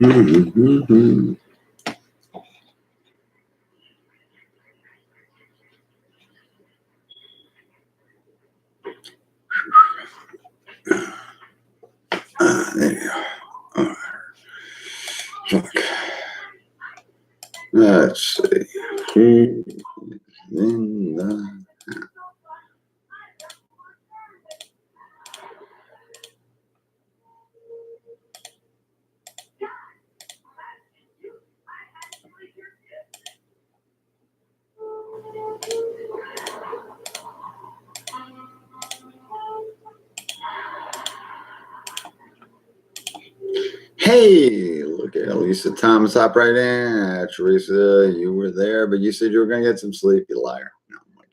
Mm-hmm. There you go. All right. Let's see. Who in the Hey, look at Lisa Thomas hop right in. Teresa, you were there, but you said you were going to get some sleep, you liar. No, I'm like,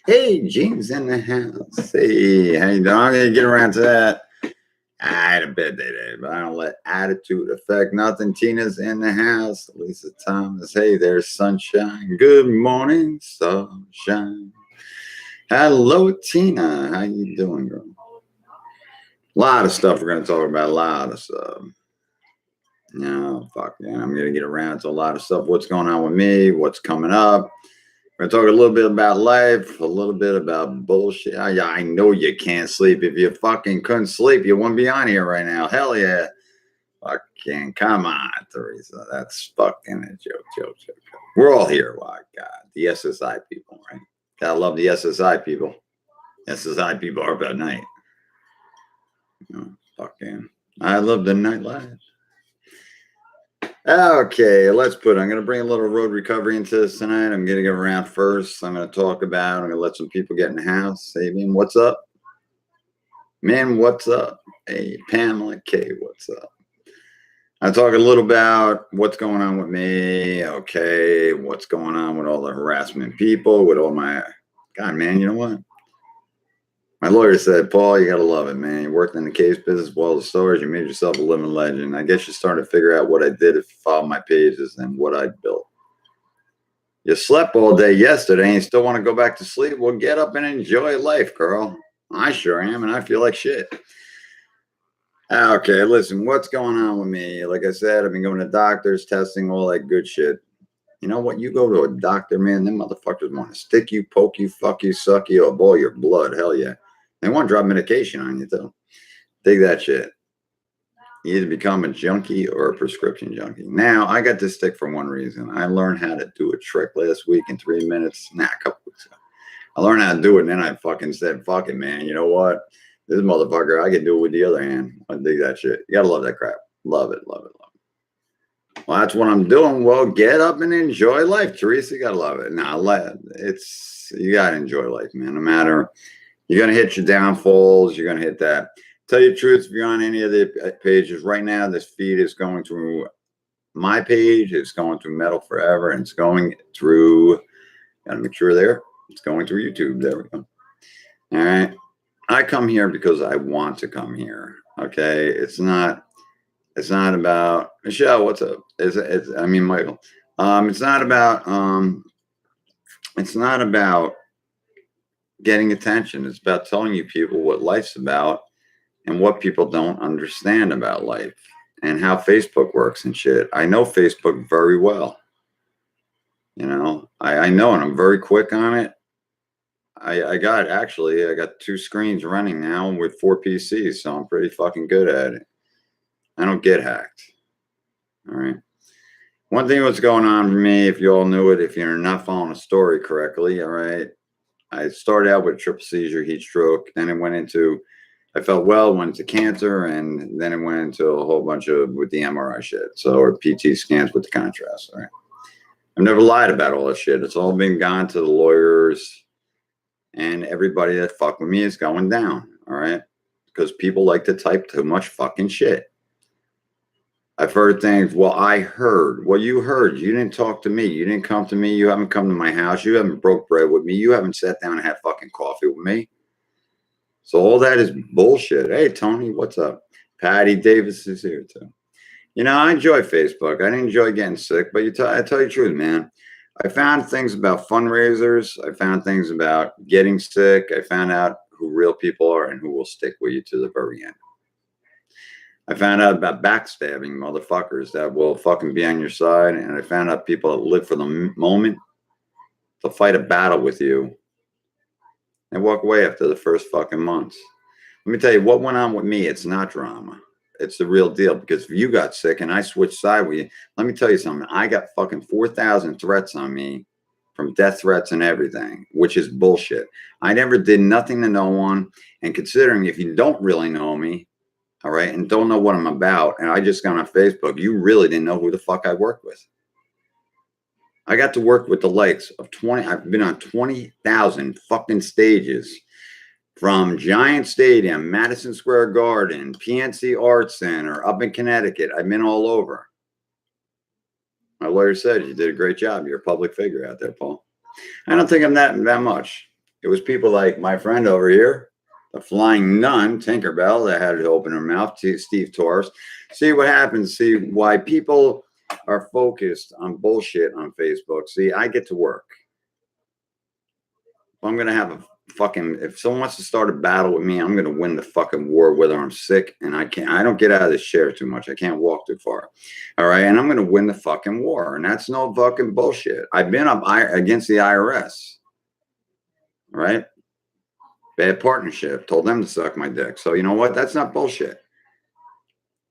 hey, James in the house. Hey, how you doing? I'm going to get around to that. I had a bad day today, but I don't let attitude affect nothing. Tina's in the house. Lisa Thomas. Hey, there's sunshine. Good morning, sunshine. Hello, Tina. How you doing, girl? A lot of stuff we're going to talk about. A lot of stuff. No, fuck, man. I'm going to get around to a lot of stuff. What's going on with me? What's coming up? We're going to talk a little bit about life, a little bit about bullshit. I know you can't sleep. If you fucking couldn't sleep, you wouldn't be on here right now. Hell yeah. Fucking come on, Teresa. That's fucking a joke. We're all here. Oh, God. The SSI people, right? Gotta love the SSI people. SSI people are about night. You know, fucking. I love the nightlife. Okay, I'm going to bring a little road recovery into this tonight. I'm going to get around first. I'm going to talk about, I'm going to let some people get in the house. Hey, man, what's up? Man, what's up? Hey, Pamela K, what's up? I'll talk a little about what's going on with me. Okay, what's going on with all the harassment people, with all my, God, man, you know what? My lawyer said, Paul, you got to love it, man. You worked in the case business as well as stores. You made yourself a living legend. I guess you started to figure out what I did if you followed my pages and what I built. You slept all day yesterday and you still want to go back to sleep? Well, get up and enjoy life, girl. I sure am, and I feel like shit. Okay, listen, what's going on with me? Like I said, I've been going to doctors, testing, all that good shit. You know what? You go to a doctor, man, them motherfuckers want to stick you, poke you, fuck you, suck you, or boil your blood. Hell yeah. They want to drop medication on you, too. Dig that shit. You either become a junkie or a prescription junkie. Now, I got this stick for one reason. I learned how to do a trick last week in 3 minutes. A couple weeks ago. I learned how to do it, and then I fucking said, fuck it, man. You know what? This motherfucker, I can do it with the other hand. I dig that shit. You gotta love that crap. Love it. Well, that's what I'm doing. Well, get up and enjoy life, Teresa. You gotta love it. Now, you gotta enjoy life, man. No matter, you're gonna hit your downfalls. You're gonna hit that. Tell you the truth, if you're on any of the pages right now, this feed is going through my page. It's going through Metal Forever, and it's going through. Gotta make sure there. It's going through YouTube. There we go. All right. I come here because I want to come here. Okay. It's not about Michelle. What's up? Michael. It's not about getting attention. It's about telling you people what life's about and what people don't understand about life and how Facebook works and shit. I know Facebook very well. You know, I know, and I'm very quick on it. I got 2 screens running now with 4 PCs, so I'm pretty fucking good at it. I don't get hacked. All right. One thing that's going on for me, if you all knew it, if you're not following a story correctly, all right, I started out with triple seizure, heat stroke. Then it went into, I felt well, went into cancer, and then it went into a whole bunch with the MRI shit. So, or PT scans with the contrast. All right. I've never lied about all this shit. It's all been gone to the lawyers. And everybody that fuck with me is going down, all right? Because people like to type too much fucking shit. I've heard things, well, I heard. Well, you heard. You didn't talk to me. You didn't come to me. You haven't come to my house. You haven't broke bread with me. You haven't sat down and had fucking coffee with me. So all that is bullshit. Hey, Tony, what's up? Patty Davis is here, too. You know, I enjoy Facebook. I didn't enjoy getting sick, but I tell you the truth, man. I found things about fundraisers. I found things about getting sick. I found out who real people are and who will stick with you to the very end. I found out about backstabbing motherfuckers that will fucking be on your side. And I found out people that live for the moment to fight a battle with you and walk away after the first fucking months. Let me tell you what went on with me. It's not drama. It's the real deal. Because if you got sick and I switched side with you, let me tell you something. I got fucking 4,000 threats on me from death threats and everything, which is bullshit. I never did nothing to no one. And considering if you don't really know me, all right, and don't know what I'm about, and I just got on Facebook, you really didn't know who the fuck I worked with. I got to work with the likes of 20. I've been on 20,000 fucking stages. From Giant Stadium, Madison Square Garden, PNC Arts Center, up in Connecticut. I've been all over. My lawyer said, you did a great job. You're a public figure out there, Paul. I don't think I'm that much. It was people like my friend over here, the flying nun, Tinkerbell, that had to open her mouth, Steve Torres. See what happens. See why people are focused on bullshit on Facebook. See, I get to work. I'm going to have a fucking, if someone wants to start a battle with me, I'm going to win the fucking war, whether I'm sick and I don't get out of this chair too much. I can't walk too far. All right. And I'm going to win the fucking war. And that's no fucking bullshit. I've been up against the IRS. All right. Bad partnership. Told them to suck my dick. So you know what? That's not bullshit.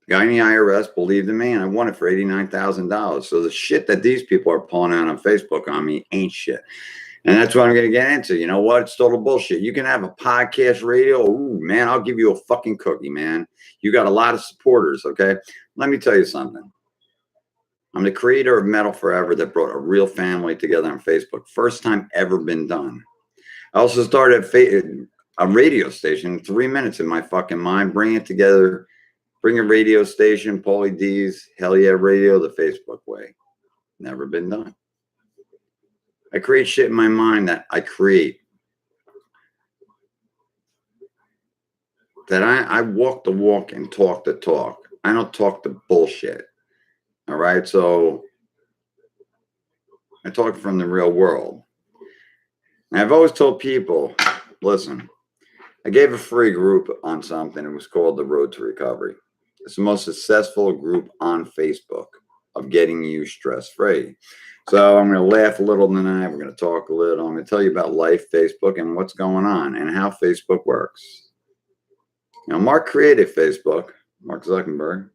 The guy in the IRS believed in me and I won it for $89,000. So the shit that these people are pulling out on Facebook on me ain't shit. And that's what I'm going to get into. You know what? It's total bullshit. You can have a podcast radio. Ooh, man, I'll give you a fucking cookie, man. You got a lot of supporters, okay? Let me tell you something. I'm the creator of Metal Forever that brought a real family together on Facebook. First time ever been done. I also started a radio station, 3 minutes in my fucking mind, bring it together, bring a radio station, Pauly D's, Hell Yeah Radio, the Facebook way. Never been done. I create shit in my mind that I create. That I walk the walk and talk the talk. I don't talk the bullshit. All right. So I talk from the real world. And I've always told people, listen, I gave a free group on something. It was called The Road to Recovery. It's the most successful group on Facebook of getting you stress-free. So I'm going to laugh a little tonight. We're going to talk a little. I'm going to tell you about life, Facebook, and what's going on and how Facebook works. You know, Mark created Facebook, Mark Zuckerberg.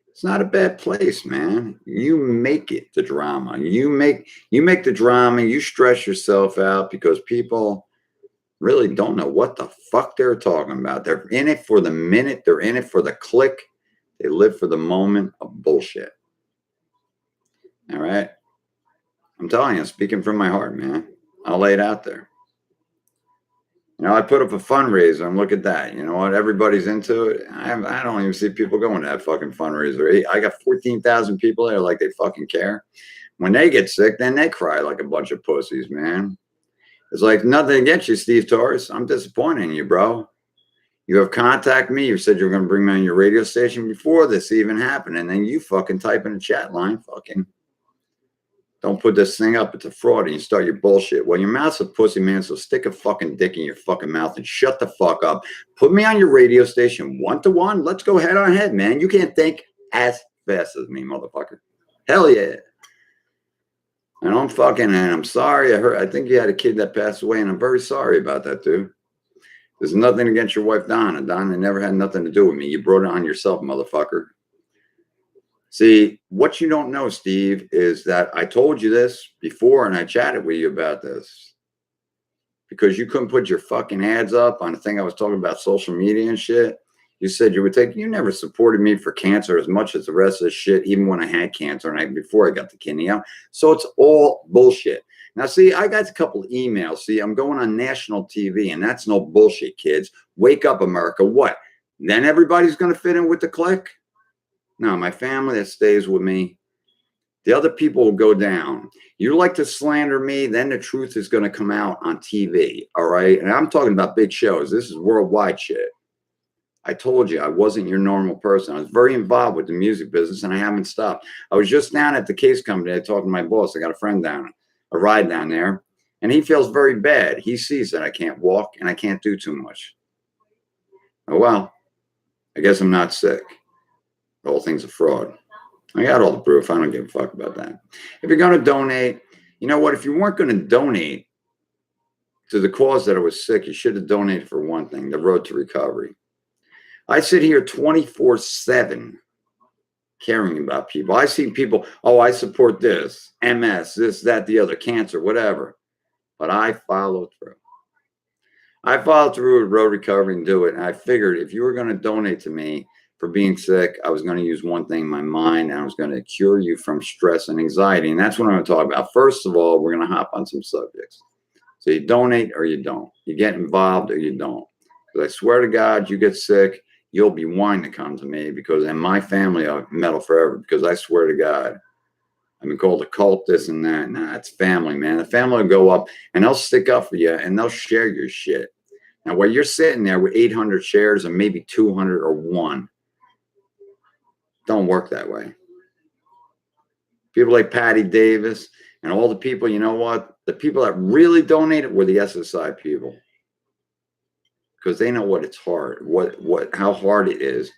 It's not a bad place, man. You make it the drama. You make the drama. You stress yourself out because people really don't know what the fuck they're talking about. They're in it for the minute. They're in it for the click. They live for the moment of bullshit. All right. I'm telling you, speaking from my heart, man. I'll lay it out there. You know, I put up a fundraiser and look at that. You know what? Everybody's into it. I don't even see people going to that fucking fundraiser. I got 14,000 people there like they fucking care. When they get sick, then they cry like a bunch of pussies, man. It's like nothing against you, Steve Torres. I'm disappointed in you, bro. You have contacted me. You said you were going to bring me on your radio station before this even happened. And then you fucking type in the chat line, fucking, don't put this thing up. It's a fraud. And you start your bullshit. Well, your mouth's a pussy, man. So stick a fucking dick in your fucking mouth and shut the fuck up. Put me on your radio station 1-to-1. Let's go head on head, man. You can't think as fast as me, motherfucker. Hell yeah. And I'm sorry. I think you had a kid that passed away, and I'm very sorry about that, dude. There's nothing against your wife, Donna. Donna never had nothing to do with me. You brought it on yourself, motherfucker. See, what you don't know, Steve, is that I told you this before and I chatted with you about this because you couldn't put your fucking ads up on the thing I was talking about, social media and shit. You said you never supported me for cancer as much as the rest of the shit, even when I had cancer and before I got the kidney out. So it's all bullshit. Now, see, I got a couple of emails. See, I'm going on national TV and that's no bullshit, kids. Wake up, America. What? Then everybody's going to fit in with the clique? No, my family that stays with me, the other people will go down. You like to slander me, then the truth is going to come out on TV, all right? And I'm talking about big shows. This is worldwide shit. I told you I wasn't your normal person. I was very involved with the music business, and I haven't stopped. I was just down at the case company. I talked to my boss. I got a friend a ride down there, and he feels very bad. He sees that I can't walk and I can't do too much. Oh, well, I guess I'm not sick. The whole thing's a fraud. I got all the proof. I don't give a fuck about that. If you're going to donate, you know what? If you weren't going to donate to the cause that I was sick, you should have donated for one thing, the road to recovery. I sit here 24/7 caring about people. I see people, oh, I support this, MS, this, that, the other, cancer, whatever. But I follow through. I followed through with road recovery and do it. And I figured if you were going to donate to me for being sick, I was going to use one thing, my mind, and I was going to cure you from stress and anxiety. And that's what I'm going to talk about. First of all, we're going to hop on some subjects. So you donate or you don't. You get involved or you don't. Because I swear to God, you get sick, you'll be wanting to come to me because in my family, I'll meddle forever because I swear to God, I've been called a cult, this and that. Nah, it's family, man. The family will go up and they'll stick up for you and they'll share your shit. Now, while you're sitting there with 800 shares and maybe 200 or one, don't work that way. People like Patty Davis and all the people, you know what? The people that really donated were the SSI people. Because they know what it's hard, how hard it is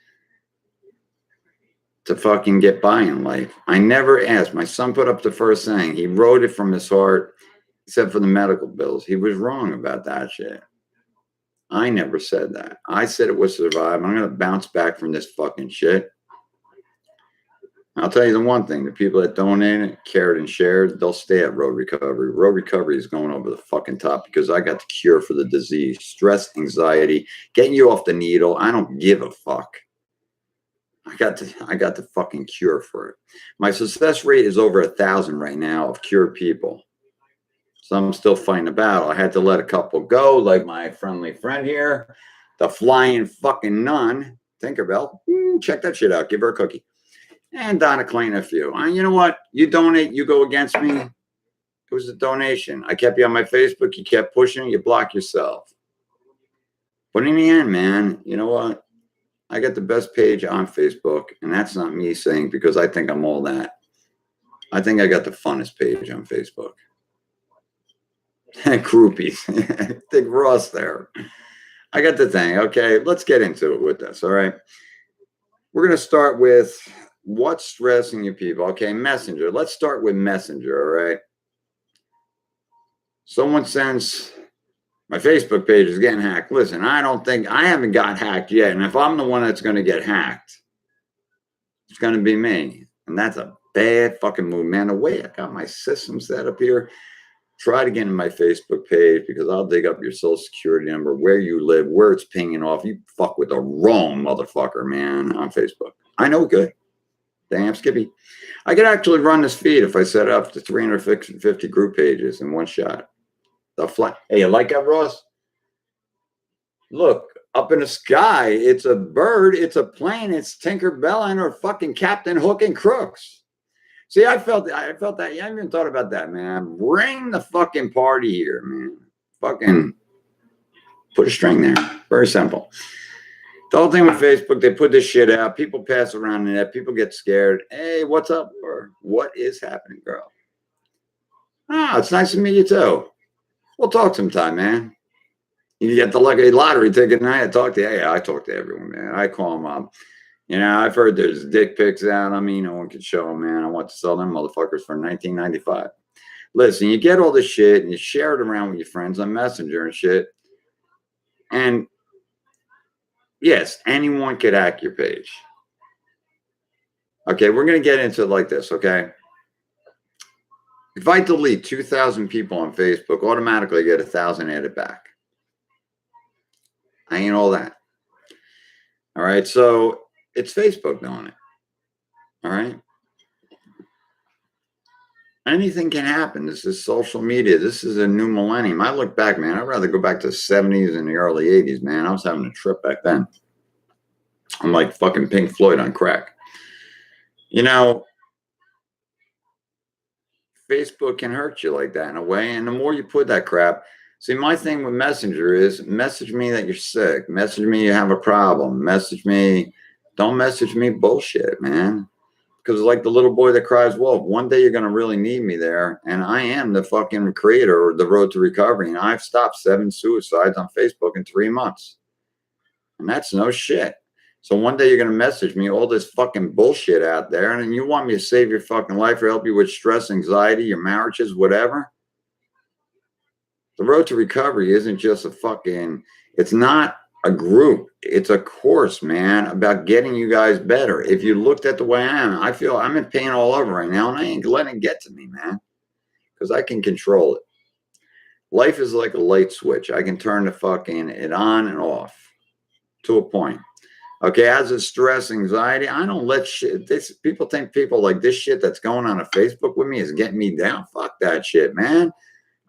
to fucking get by in life. I never asked. My son put up the first thing. He wrote it from his heart, except for the medical bills. He was wrong about that shit. I never said that. I said it would survive. I'm going to bounce back from this fucking shit. I'll tell you the one thing. The people that donated, cared, and shared, they'll stay at Road Recovery. Road Recovery is going over the fucking top because I got the cure for the disease. Stress, anxiety, getting you off the needle. I don't give a fuck. I got the fucking cure for it. My success rate is over 1,000 right now of cured people. So I'm still fighting the battle. I had to let a couple go, like my friendly friend here, the flying fucking nun, Tinkerbell. Check that shit out. Give her a cookie. And Donna Klein, a few. And you know what? You donate, you go against me. It was a donation. I kept you on my Facebook. You kept pushing. You block yourself. But in the end, man, you know what? I got the best page on Facebook. And that's not me saying because I think I'm all that. I think I got the funnest page on Facebook. Groupies. Big Ross there. I got the thing. Okay, let's get into it with this. All right. We're going to start with what's stressing you people. Okay, Messenger. Let's start with Messenger. All right. Someone sends my Facebook page is getting hacked. Listen, I haven't got hacked yet. And if I'm the one that's going to get hacked, it's going to be me. And that's a bad fucking move, man. The way I got my system set up here, try to get in my Facebook page because I'll dig up your social security number, where you live, where it's pinging off. You fuck with the wrong motherfucker, man, on Facebook. I know good. Damn, Skippy. I could actually run this feed if I set up to 350 group pages in one shot. The fly. Hey, you like that, Ross? Look, up in the sky, it's a bird, it's a plane, it's Tinkerbell and her fucking Captain Hook and Crooks. See, I felt that. I haven't even thought about that, man. Bring the fucking party here, man. Fucking put a string there. Very simple. The whole thing with Facebook, they put this shit out. People pass around the net. People get scared. Hey, what's up? Or what is happening, girl? Ah, it's nice to meet you too. We'll talk sometime, man. You get the lucky lottery ticket, and I talk to you. Hey, I talk to everyone, man. I call them up. You know, I've heard there's dick pics out. I mean, no one can show them, man. I want to sell them motherfuckers for $19.95. Listen, you get all this shit and you share it around with your friends on Messenger and shit. And yes, anyone could hack your page. Okay, we're going to get into it like this, okay? If I delete 2,000 people on Facebook, automatically I get 1,000 added back. I ain't all that. All right, so it's Facebook doing it. All right. Anything can happen. This is social media. This is a new millennium. I look back, man. I'd rather go back to the 70s and the early 80s, man. I was having a trip back then. I'm like fucking Pink Floyd on crack. You know, Facebook can hurt you like that in a way. And the more you put that crap, see, my thing with Messenger is message me that you're sick. Message me you have a problem. Message me. Don't message me bullshit, man. Because like the little boy that cries wolf, one day you're going to really need me there. And I am the fucking creator of the road to recovery. And I've stopped 7 suicides on Facebook in 3 months. And that's no shit. So one day you're going to message me all this fucking bullshit out there, and then you want me to save your fucking life or help you with stress, anxiety, your marriages, whatever. The road to recovery isn't just a fucking, it's not a group. It's a course, man, about getting you guys better. If you looked at the way I am, I feel I'm in pain all over right now, and I ain't letting it get to me, man, because I can control it. Life is like a light switch. I can turn the fucking it on and off to a point. Okay, as a stress, anxiety, I don't let shit. This people think people like this shit that's going on Facebook with me is getting me down. Fuck that shit, man.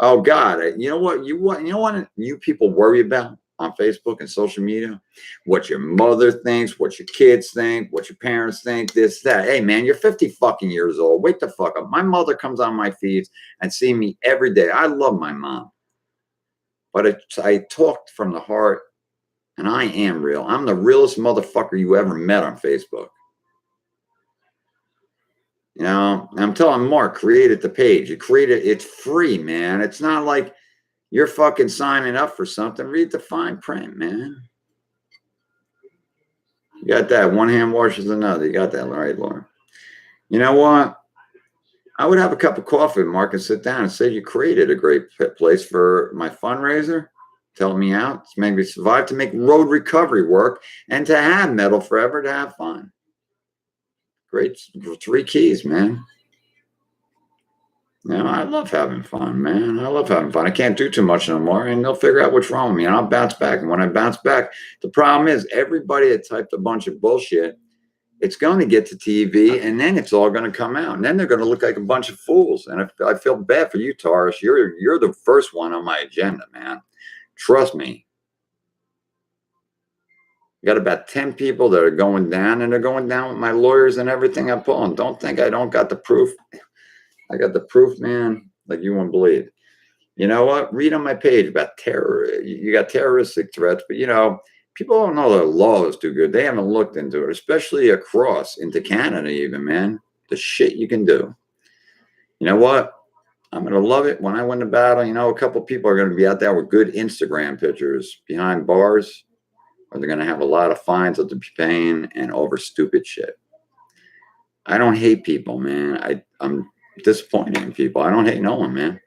Oh God, you know what? You know what you people worry about on Facebook and social media? What your mother thinks, what your kids think, what your parents think, this, that. Hey man, you're 50 fucking years old. Wake the fuck up. My mother comes on my feeds and see me every day. I love my mom, but I talked from the heart. And I am real. I'm the realest motherfucker you ever met on Facebook. You know, I'm telling Mark, created the page. You created it's free, man. It's not like you're fucking signing up for something. Read the fine print, man. You got that. One hand washes another. You got that right, Laura. You know what? I would have a cup of coffee with Mark and sit down and say you created a great place for my fundraiser. Tell me out to make me survive, to make road recovery work, and to have metal forever, to have fun. Great 3 keys, man. You know, I love having fun, man. I love having fun. I can't do too much no more, and they'll figure out what's wrong with me, and I'll bounce back. And when I bounce back, the problem is everybody that typed a bunch of bullshit, it's going to get to TV, and then it's all going to come out, and then they're going to look like a bunch of fools. And I feel bad for you, Taurus. You're the first one on my agenda, man. Trust me. You got about 10 people that are going down, and they're going down with my lawyers and everything I'm pulling. Don't think I don't got the proof. I got the proof, man, like you won't believe. You know what? Read on my page about terror. You got terroristic threats, but you know, people don't know the law is too good. They haven't looked into it, especially across into Canada even, man. The shit you can do. You know what? I'm going to love it when I win the battle. You know, a couple people are going to be out there with good Instagram pictures behind bars, or they're going to have a lot of fines that they'll be paying and over stupid shit. I don't hate people, man. I'm disappointed in people. I don't hate no one, man.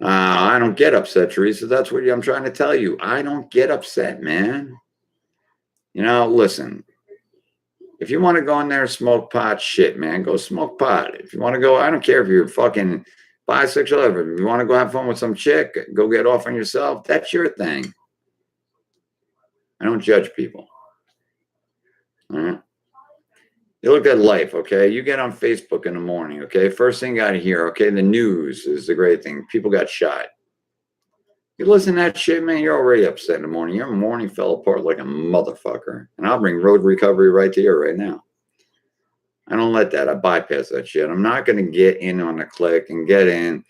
I don't get upset, Teresa. That's what I'm trying to tell you. I don't get upset, man. You know, listen. If you want to go in there and smoke pot, shit, man, go smoke pot. If you want to go, I don't care if you're fucking bisexual. If you want to go have fun with some chick, go get off on yourself. That's your thing. I don't judge people. All right. You look at life, okay? You get on Facebook in the morning, okay? First thing you got to hear, okay? The news is the great thing. People got shot. You listen to that shit, man, you're already upset in the morning. Your morning fell apart like a motherfucker. And I'll bring road recovery right to you right now. I don't let that. I bypass that shit. I'm not going to get in on the click and get in.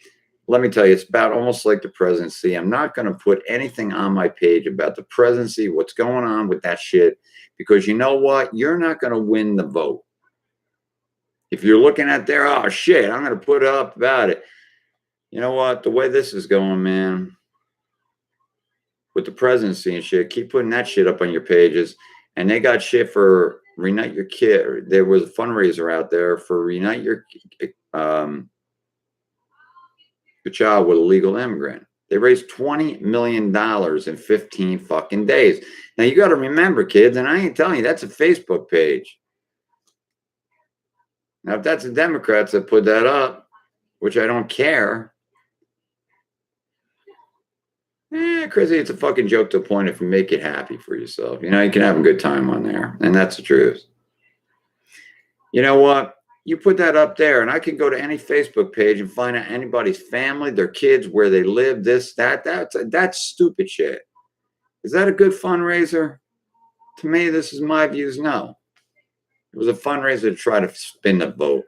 Let me tell you, it's about almost like the presidency. I'm not going to put anything on my page about the presidency, what's going on with that shit, because you know what? You're not going to win the vote. If you're looking at there, oh shit, I'm going to put up about it. You know what? The way this is going, man, with the presidency and shit, keep putting that shit up on your pages. And they got shit for Reunite Your Kid. There was a fundraiser out there for Reunite Your child with a legal immigrant. They raised $20 million in 15 fucking days. Now you got to remember, kids, and I ain't telling you, that's a Facebook page. Now, if that's the Democrats that put that up, which I don't care, crazy, it's a fucking joke to a point if you make it happy for yourself. You know, you can have a good time on there, and that's the truth. You know what? You put that up there, and I can go to any Facebook page and find out anybody's family, their kids, where they live, this, that's stupid shit. Is that a good fundraiser? To me, this is my views, no. It was a fundraiser to try to spin the vote.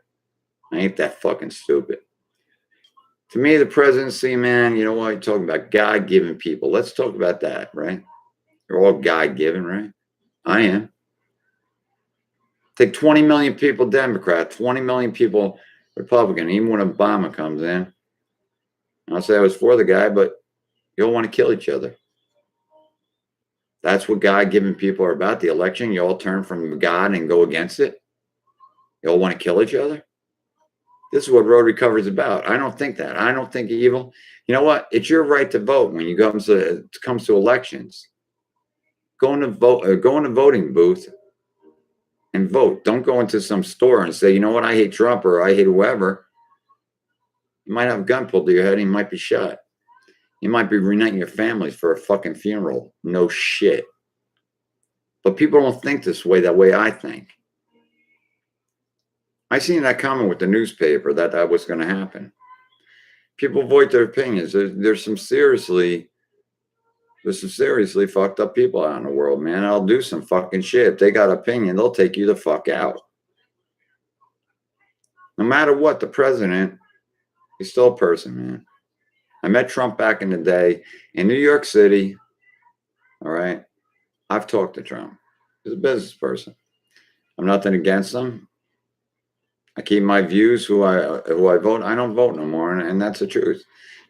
I ain't that fucking stupid. To me, the presidency, man, you know what? You're talking about God-given people. Let's talk about that, right? You're all God-given, right? I am. Take 20 million people Democrat, 20 million people Republican, even when Obama comes in. I'll say I was for the guy, but you all want to kill each other. That's what God-given people are about. The election, you all turn from God and go against it. You all want to kill each other. This is what road recovery is about. I don't think that. I don't think evil. You know what? It's your right to vote when it comes to elections. Go in the voting booth and vote. Don't go into some store and say, you know what, I hate Trump or I hate whoever. You might have a gun pulled to your head and you might be shot. You might be reuniting your families for a fucking funeral. No shit. But people don't think this way, that way I think. I seen that comment with the newspaper that was going to happen. People voice their opinions. There's some seriously fucked up people out in the world, man. I'll do some fucking shit. If they got opinion, they'll take you the fuck out. No matter what, the president, he's still a person, man. I met Trump back in the day in New York City. All right. I've talked to Trump. He's a business person. I'm nothing against him. I keep my views, who I vote. I don't vote no more, and that's the truth.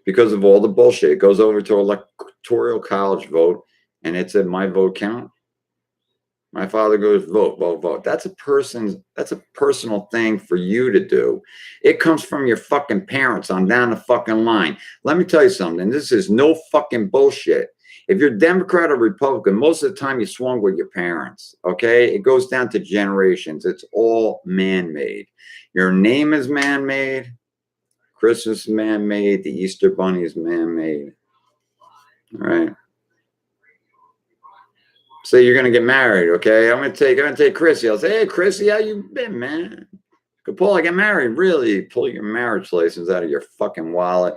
Because of all the bullshit. It goes over to electoral college vote, and it's at my vote count. My father goes, vote, vote, vote. That's a personal thing for you to do. It comes from your fucking parents on down the fucking line. Let me tell you something. This is no fucking bullshit. If you're Democrat or Republican, most of the time you swung with your parents, okay? It goes down to generations. It's all man-made. Your name is man-made. Christmas is man-made. The Easter Bunny is man-made. All right? Say you're gonna get married, okay? I'm gonna take Chrissy. I'll say, hey, Chrissy, how you been, man? Good, Paul, I got married. Really? Pull your marriage license out of your fucking wallet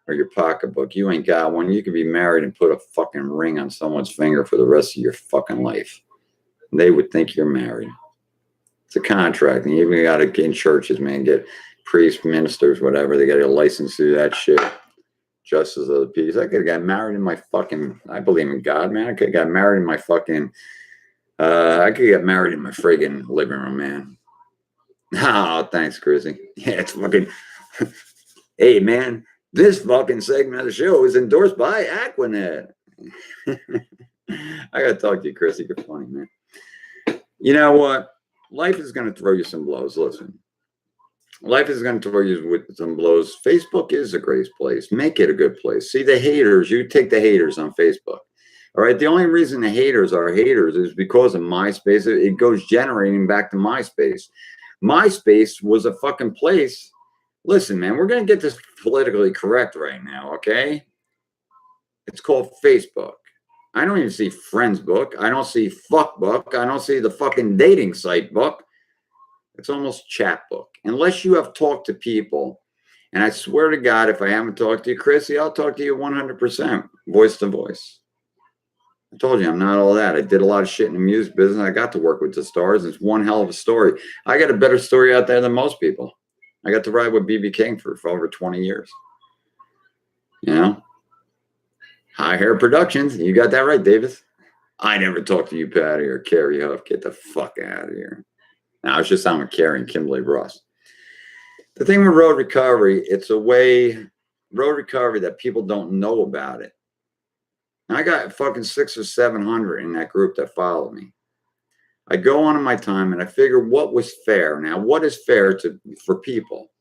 or your pocketbook. You ain't got one. You could be married and put a fucking ring on someone's finger for the rest of your fucking life. And they would think you're married. It's a contract, and you even got to get in churches, man. Get priests, ministers, whatever. They got a license to do that shit. Justice of the peace. I could have got married in my fucking, I believe in God, man. I could have got married in my fucking, I could get married in my friggin' living room, man. Oh, thanks, Chrissy. Yeah, it's fucking, hey, man, this fucking segment of the show is endorsed by Aquanet. I got to talk to you, Chrissy. You're funny, man. You know what? Life is going to throw you some blows. Listen. Life is going to throw you with some blows. Facebook is a great place. Make it a good place. See the haters. You take the haters on Facebook. All right. The only reason the haters are haters is because of MySpace. It goes generating back to MySpace. MySpace was a fucking place. Listen, man, we're going to get this politically correct right now. Okay. It's called Facebook. I don't even see Friends book. I don't see Fuck book. I don't see the fucking dating site book. It's almost chat book. Unless you have talked to people, and I swear to God, if I haven't talked to you, Chrissy, I'll talk to you 100%, voice to voice. I told you I'm not all that. I did a lot of shit in the music business. I got to work with the stars. It's one hell of a story. I got a better story out there than most people. I got to ride with B.B. King for over 20 years. You know? High Hair Productions. You got that right, Davis. I never talked to you, Patty, or Carrie Huff. Get the fuck out of here. Now, I was just on with Carrie and Kimberly Ross. The thing with road recovery, it's a way, road recovery, that people don't know about it. And I got fucking 600 or 700 in that group that followed me. I go on in my time and I figure what was fair. Now, what is fair for people?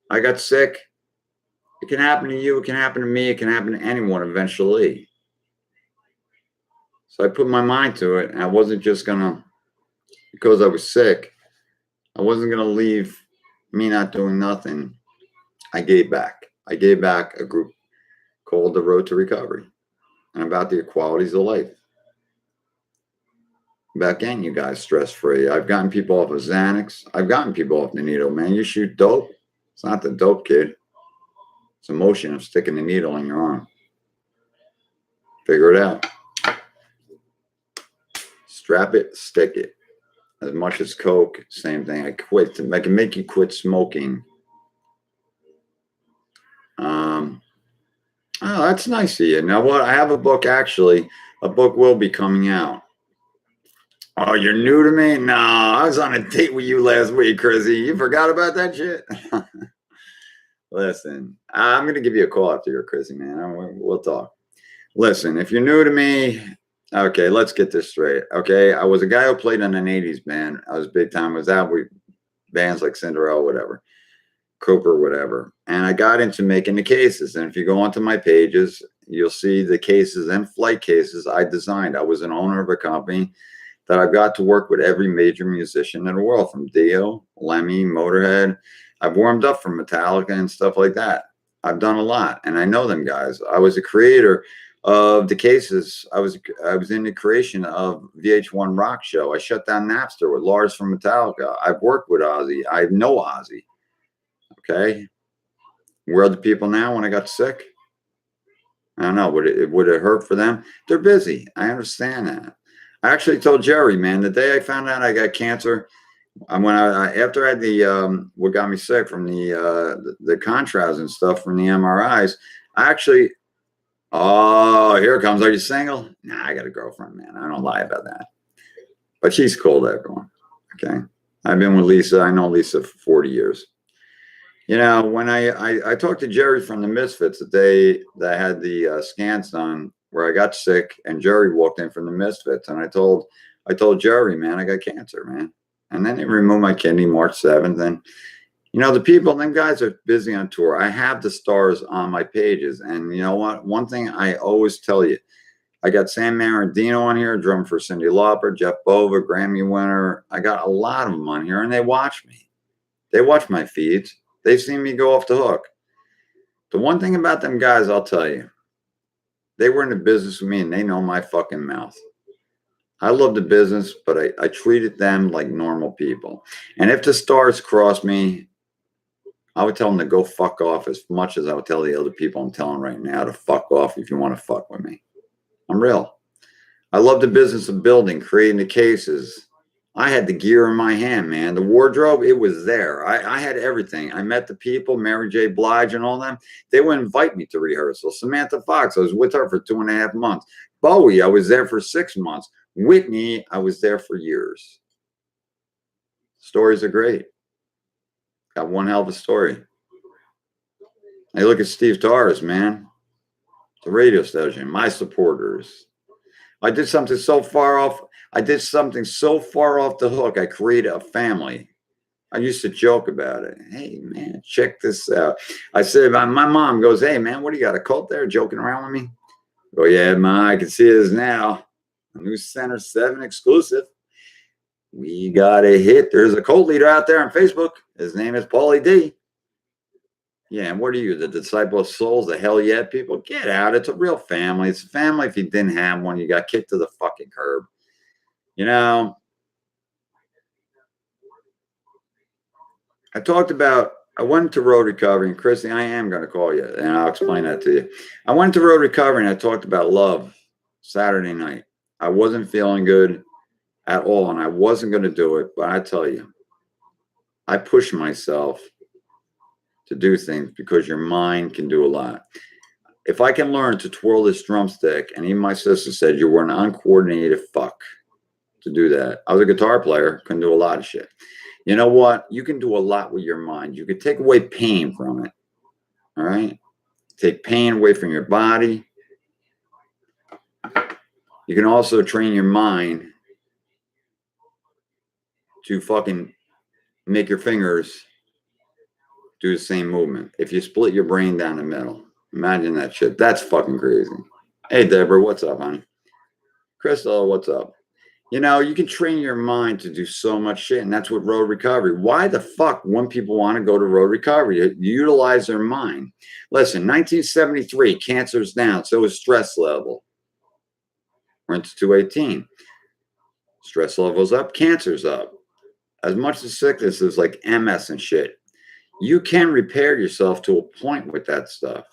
I got sick. It can happen to you. It can happen to me. It can happen to anyone eventually. So I put my mind to it. And I wasn't just going to, because I was sick, I wasn't going to leave me not doing nothing. I gave back. I gave back a group called The Road to Recovery, and about the equalities of life. About getting you guys stress-free. I've gotten people off of Xanax. I've gotten people off the needle, man. You shoot dope. It's not the dope, kid. It's emotion of sticking the needle in your arm. Figure it out. Strap it, stick it. As much as Coke, same thing. I can make you quit smoking. Oh, that's nice of you. Now what? I have a book, actually. A book will be coming out. Oh, you're new to me? No, I was on a date with you last week, Chrissy. You forgot about that shit? Listen, I'm going to give you a call after you're Chrissy, man. We'll talk. Listen, if you're new to me, Okay, let's get this straight. Okay, I was a guy who played in an 80s band. I was big time. Was out with bands like Cinderella, whatever, Cooper, whatever. And I got into making the cases. And if you go onto my pages, you'll see the cases and flight cases I designed. I was an owner of a company that I've got to work with every major musician in the world, from Dio, Lemmy, Motorhead. I've warmed up for Metallica and stuff like that. I've done a lot, and I know them guys. I was a creator of the cases. I was in the creation of VH1 Rock Show. I shut down Napster with Lars from Metallica. I've worked with Ozzy. I know Ozzy. Okay, where are the people now? When I got sick, I don't know. Would it hurt for them? They're busy. I understand that. I actually told Jerry, man, the day I found out I got cancer, when after I had the what got me sick from the contrast and stuff from the MRIs, I actually, oh, here it comes. Are you single? Nah, I got a girlfriend, man. I don't lie about that. But she's cool to everyone. Okay. I've been with Lisa. I know Lisa for 40 years. You know, when I talked to Jerry from the Misfits the day that I had the scans done where I got sick, and Jerry walked in from the Misfits, and I told Jerry, man, I got cancer, man. And then they removed my kidney March 7th. And you know, the people, them guys are busy on tour. I have the stars on my pages. And you know what? One thing I always tell you, I got Sam Marandino on here, drummer for Cyndi Lauper, Jeff Bova, Grammy winner. I got a lot of them on here, and they watch me. They watch my feeds. They've seen me go off the hook. The one thing about them guys, I'll tell you, they were in the business with me, and they know my fucking mouth. I love the business, but I treated them like normal people. And if the stars cross me, I would tell them to go fuck off as much as I would tell the other people I'm telling right now to fuck off if you want to fuck with me. I'm real. I love the business of building, creating the cases. I had the gear in my hand, man. The wardrobe, it was there. I had everything. I met the people, Mary J. Blige and all them. They would invite me to rehearsal. Samantha Fox, I was with her for 2.5 months. Bowie, I was there for 6 months. Whitney, I was there for years. Stories are great. Got one hell of a story. Hey, look at Steve Torres, man. The radio station, my supporters. I did something so far off. I did something so far off the hook. I created a family. I used to joke about it. Hey, man, check this out. I said, my mom goes, hey, man, what do you got, a cult there joking around with me? Oh, yeah, Ma, I can see this now. A new Center 7 exclusive. We got a hit. There's a cult leader out there on Facebook. His name is Pauly D. Yeah, and what are you, the disciple of souls, the hell yeah people? Get out. It's a real family. It's a family. If you didn't have one, you got kicked to the fucking curb. You know, I went to road recovery, and Chrissy, I am going to call you, and I'll explain that to you. I went to road recovery, and I talked about love Saturday night. I wasn't feeling good at all, and I wasn't going to do it, but I tell you, I pushed myself to do things because your mind can do a lot. If I can learn to twirl this drumstick, and even my sister said you were an uncoordinated fuck to do that. I was a guitar player, couldn't do a lot of shit. You know what? You can do a lot with your mind. You can take away pain from it. All right? Take pain away from your body. You can also train your mind to fucking make your fingers do the same movement. If you split your brain down the middle, imagine that shit. That's fucking crazy. Hey, Deborah, what's up, honey? Crystal, what's up? You know, you can train your mind to do so much shit, and that's what road recovery. Why the fuck wouldn't people want to go to road recovery? Utilize their mind. Listen, 1973, cancer's down, so is stress level. We're into 218. Stress level's up, cancer's up. As much as sickness is like MS and shit, you can repair yourself to a point with that stuff.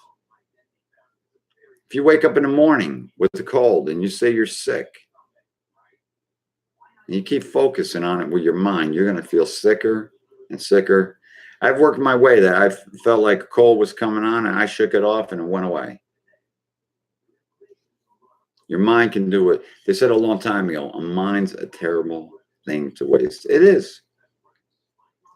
If you wake up in the morning with a cold and you say you're sick, and you keep focusing on it with your mind, you're going to feel sicker and sicker. I've worked my way that I felt like a cold was coming on, and I shook it off and it went away. Your mind can do it. They said a long time ago, a mind's a terrible thing to waste. It is.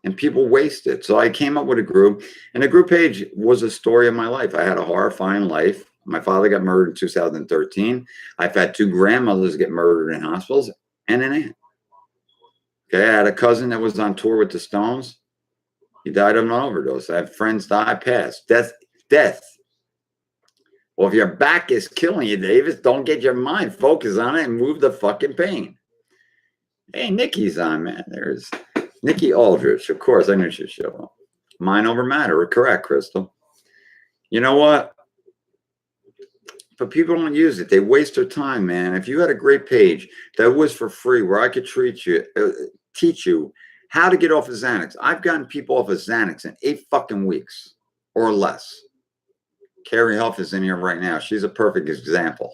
And people waste it. So I came up with a group, and the group page was a story of my life. I had a horrifying life. My father got murdered in 2013. I've had 2 grandmothers get murdered in hospitals and an aunt. Okay, I had a cousin that was on tour with the Stones. He died of an overdose. I have friends die, pass. Death. Well, if your back is killing you, Davis, don't get your mind focused on it and move the fucking pain. Hey, Nikki's on, man. There's Nikki Aldrich. Of course, I knew she'd show up. Mind over matter. Correct, Crystal. You know what? But people don't use it. They waste their time, man. If you had a great page that was for free where I could teach you how to get off of Xanax. I've gotten people off of Xanax in 8 fucking weeks or less. Carrie Huff is in here right now. She's a perfect example.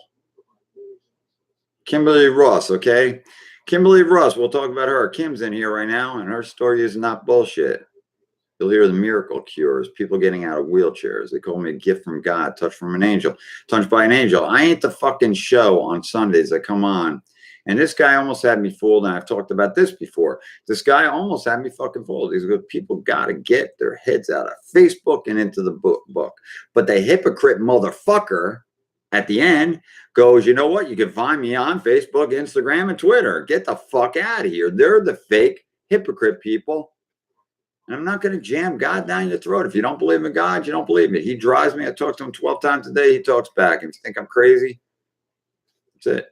Kimberly Ross, okay? Kimberly Ross, we'll talk about her. Kim's in here right now, and her story is not bullshit. You'll hear the miracle cures, people getting out of wheelchairs. They call me a gift from God, touched from an angel, touched by an angel. I ain't the fucking show on Sundays that come on. And this guy almost had me fooled, and I've talked about this before. This guy almost had me fucking fooled. These good people got to get their heads out of Facebook and into the book. But the hypocrite motherfucker at the end goes, you know what? You can find me on Facebook, Instagram, and Twitter. Get the fuck out of here. They're the fake hypocrite people. And I'm not going to jam God down your throat. If you don't believe in God, you don't believe me. He drives me. I talk to him 12 times a day. He talks back. And you think I'm crazy? That's it.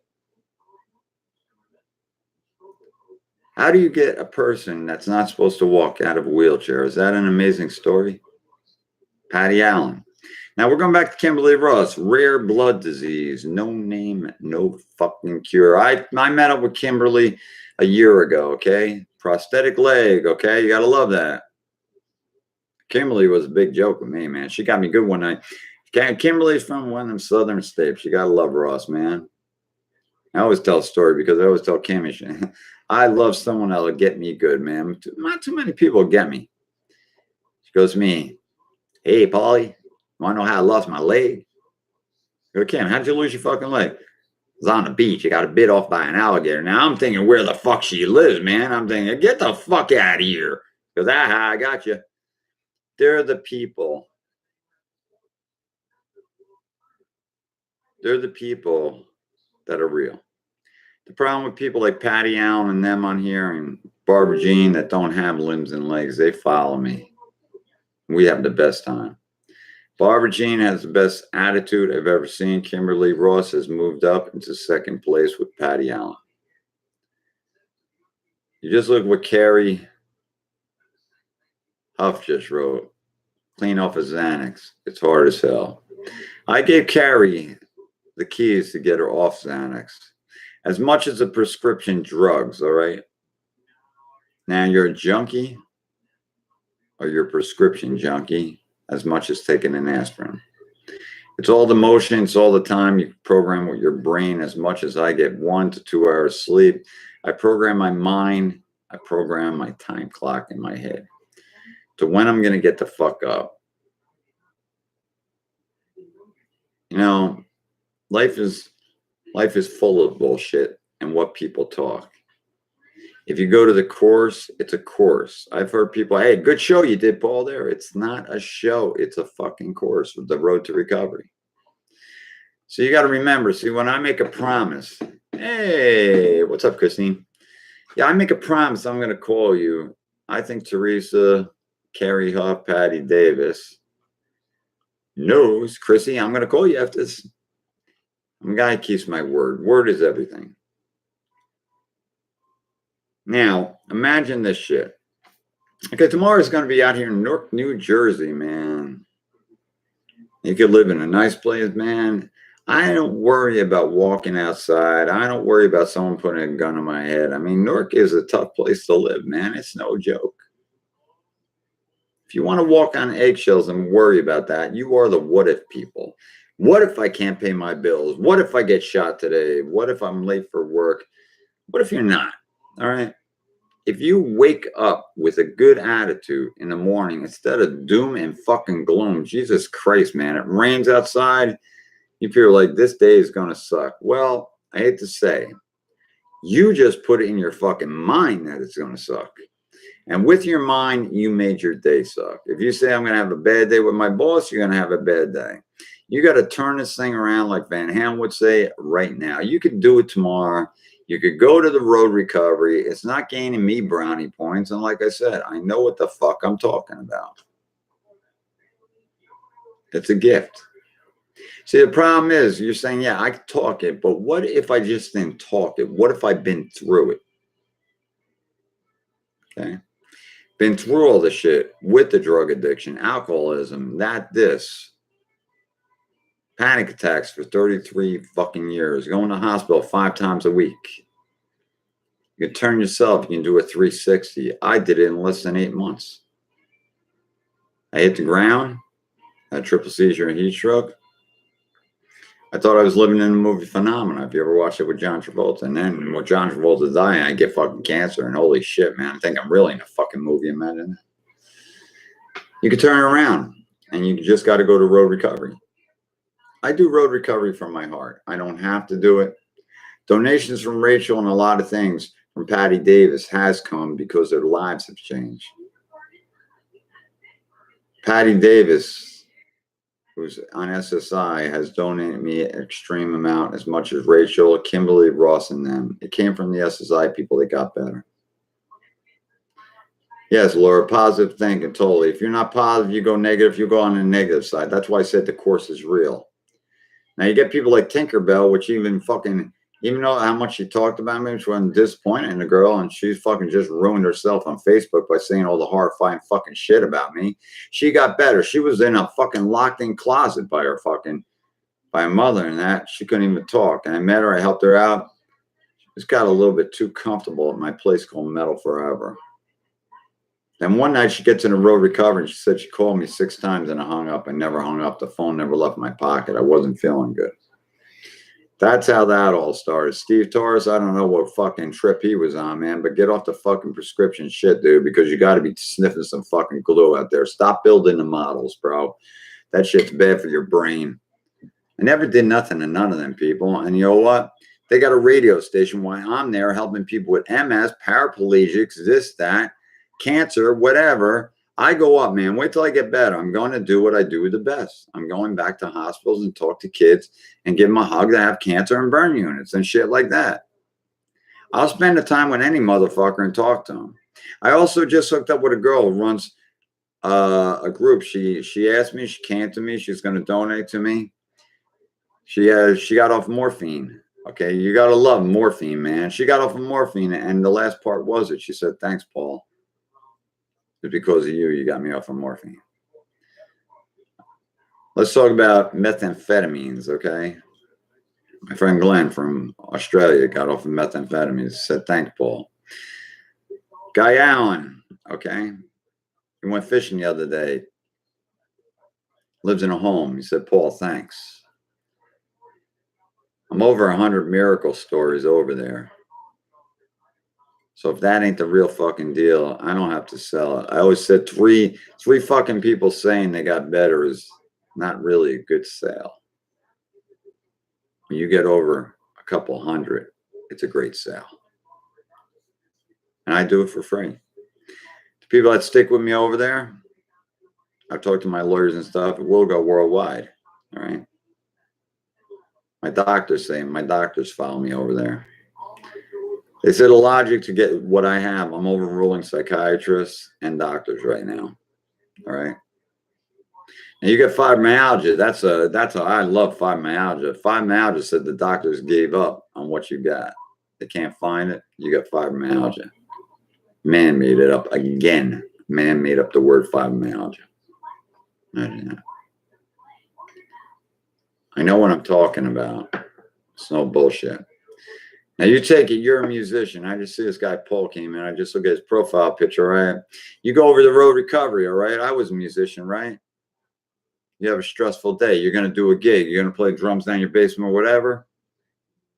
How do you get a person that's not supposed to walk out of a wheelchair? Is that an amazing story? Patty Allen. Now we're going back to Kimberly Ross. Rare blood disease. No name, no fucking cure. I met up with Kimberly a year ago, okay? Prosthetic leg, okay? You got to love that. Kimberly was a big joke with me, man. She got me good one night. Kimberly's from one of them southern states. You got to love Ross, man. I always tell a story because I always tell Kimmy, I love someone that'll get me good, man. Not too many people get me. She goes to me, hey, Pauly, you want to know how I lost my leg? I go, Kim, how'd you lose your fucking leg? It was on the beach. I got bit off by an alligator. Now I'm thinking where the fuck she lives, man. I'm thinking, get the fuck out of here. Because, I got you. They're the people. They're the people that are real. The problem with people like Patty Allen and them on here and Barbara Jean that don't have limbs and legs, they follow me. We have the best time. Barbara Jean has the best attitude I've ever seen. Kimberly Ross has moved up into 2nd place with Patty Allen. You just look what Carrie Huff just wrote. Clean off of Xanax. It's hard as hell. I gave Carrie the keys to get her off Xanax. As much as the prescription drugs, all right? Now, you're a junkie or you're a prescription junkie as much as taking an aspirin. It's all the motion. It's all the time. You program with your brain as much as I get 1 to 2 hours sleep. I program my mind. I program my time clock in my head to when I'm going to get the fuck up. You know, life is full of bullshit and what people talk. If you go to the course, it's a course. I've heard people, hey, good show you did, Paul, there. It's not a show. It's a fucking course with the road to recovery. So you got to remember, see, when I make a promise, hey, what's up, Christine? Yeah, I make a promise I'm going to call you. I think Teresa, Carrie Huff, Patty Davis knows, Chrissy, I'm going to call you after this. I'm a guy who keeps my word. Word is everything. Now, imagine this shit. Okay, tomorrow's going to be out here in Newark, New Jersey, man. You could live in a nice place, man. I don't worry about walking outside. I don't worry about someone putting a gun on my head. I mean, Newark is a tough place to live, man. It's no joke. If you want to walk on eggshells and worry about that, you are the what if people. What if I can't pay my bills? What if I get shot today? What if I'm late for work? What if you're not? All right. If you wake up with a good attitude in the morning instead of doom and fucking gloom, Jesus Christ, man, it rains outside. You feel like this day is going to suck. Well, I hate to say, you just put it in your fucking mind that it's going to suck. And with your mind, you made your day suck. If you say, I'm going to have a bad day with my boss, you're going to have a bad day. You got to turn this thing around, like Van Ham would say, right now. You could do it tomorrow. You could go to the road recovery. It's not gaining me brownie points. And like I said, I know what the fuck I'm talking about. It's a gift. See, the problem is you're saying, yeah, I could talk it, but what if I just didn't talk it? What if I've been through it? Okay. Been through all the shit with the drug addiction, alcoholism, this, panic attacks for 33 fucking years, going to the hospital 5 times a week. You can turn yourself, you can do a 360. I did it in less than 8 months. I hit the ground, had triple seizure and heat stroke. I thought I was living in the movie Phenomena. If you ever watched it with John Travolta, and then when John Travolta's dying, I get fucking cancer, and holy shit, man, I think I'm really in a fucking movie. Imagine that. You can turn it around, and you just got to go to road recovery. I do road recovery from my heart. I don't have to do it. Donations from Rachel and a lot of things from Patty Davis has come because their lives have changed. Patty Davis, who's on SSI, has donated me an extreme amount, as much as Rachel, Kimberly, Ross, and them. It came from the SSI people that got better. Yes, Laura, positive thinking, totally. If you're not positive, you go negative, you go on the negative side. That's why I said the course is real. Now, you get people like Tinkerbell, which even though how much she talked about me, she wasn't disappointed in the girl, and she's fucking just ruined herself on Facebook by saying all the horrifying fucking shit about me. She got better. She was in a fucking locked-in closet by her mother, and that she couldn't even talk. And I met her. I helped her out. She just got a little bit too comfortable at my place called Metal Forever. Then one night she gets in a road recovery, and she said she called me 6 times, and I hung up. I never hung up. The phone never left my pocket. I wasn't feeling good. That's how that all started. Steve Torres, I don't know what fucking trip he was on, man, but get off the fucking prescription shit, dude, because you got to be sniffing some fucking glue out there. Stop building the models, bro. That shit's bad for your brain. I never did nothing to none of them people. And you know what? They got a radio station while I'm there helping people with MS, paraplegics, this, that, cancer, whatever. I go up, man. Wait till I get better. I'm going to do what I do the best. I'm going back to hospitals and talk to kids and give them a hug that have cancer and burn units and shit like that. I'll spend the time with any motherfucker and talk to them. I also just hooked up with a girl who runs a group. She asked me, she came to me, she's going to donate to me. She got off morphine. Okay, you got to love morphine, man. She got off of morphine, and the last part was it. She said, "Thanks, Paul. It's because of you. You got me off of morphine." Let's talk about methamphetamines, okay? My friend Glenn from Australia got off of methamphetamines. Said, "Thanks, Paul." Guy Allen, okay? He went fishing the other day. Lives in a home. He said, "Paul, thanks." I'm over 100 miracle stories over there. So if that ain't the real fucking deal, I don't have to sell it. I always said three fucking people saying they got better is not really a good sale. When you get over a couple hundred, it's a great sale. And I do it for free. The people that stick with me over there, I've talked to my lawyers and stuff, it will go worldwide. All right. My doctors follow me over there. They said the logic to get what I have, I'm overruling psychiatrists and doctors right now. All right. And you get fibromyalgia. I love fibromyalgia. Fibromyalgia said the doctors gave up on what you got. They can't find it. You got fibromyalgia. Man made it up again. Man made up the word fibromyalgia. I know what I'm talking about. It's no bullshit. Now you take it, you're a musician. I just see this guy Paul came in. I just look at his profile picture, right? You go over the road recovery, all right? I was a musician, right? You have a stressful day. You're going to do a gig. You're going to play drums down your basement or whatever,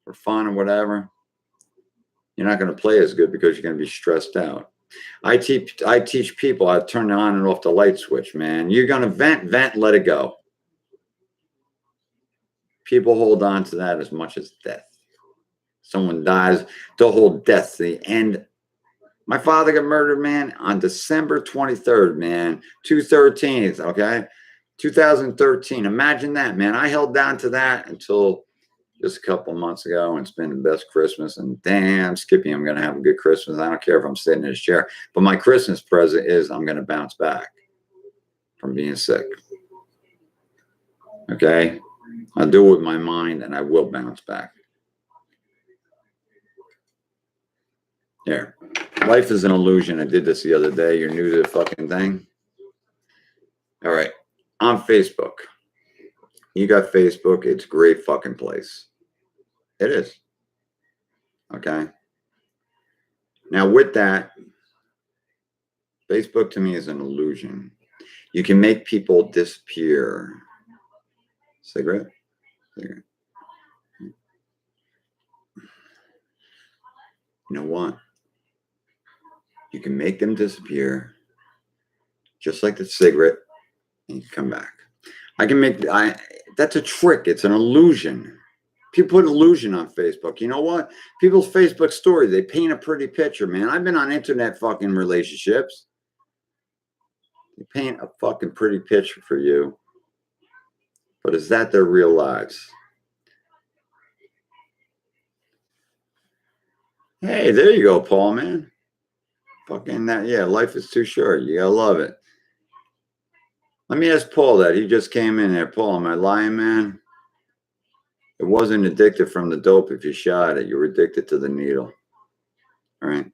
for fun or whatever. You're not going to play as good because you're going to be stressed out. I teach people how to turn on and off the light switch, man. You're going to vent, let it go. People hold on to that as much as death. Someone dies, they'll hold death to the end. My father got murdered, man, on December 23rd, man, 2/13, okay? 2013. Imagine that, man. I held down to that until just a couple months ago, and it's been the best Christmas. And damn, Skippy, I'm going to have a good Christmas. I don't care if I'm sitting in his chair. But my Christmas present is I'm going to bounce back from being sick. Okay? I'll do it with my mind, and I will bounce back. Here. Life is an illusion. I did this the other day. You're new to the fucking thing. All right. On Facebook. You got Facebook. It's a great fucking place. It is. Okay. Now, with that, Facebook to me is an illusion. You can make people disappear. Cigarette? Cigarette. You know what? You can make them disappear just like the cigarette, and you come back. I can make, that's a trick. It's an illusion. People put illusion on Facebook. You know what? People's Facebook stories, they paint a pretty picture, man. I've been on internet fucking relationships. They paint a fucking pretty picture for you. But is that their real lives? Hey, there you go, Paul, man. Fucking that, yeah, life is too short. You gotta love it. Let me ask Paul that. He just came in there. Paul, am I lying, man? It wasn't addicted from the dope if you shot it. You were addicted to the needle. All right.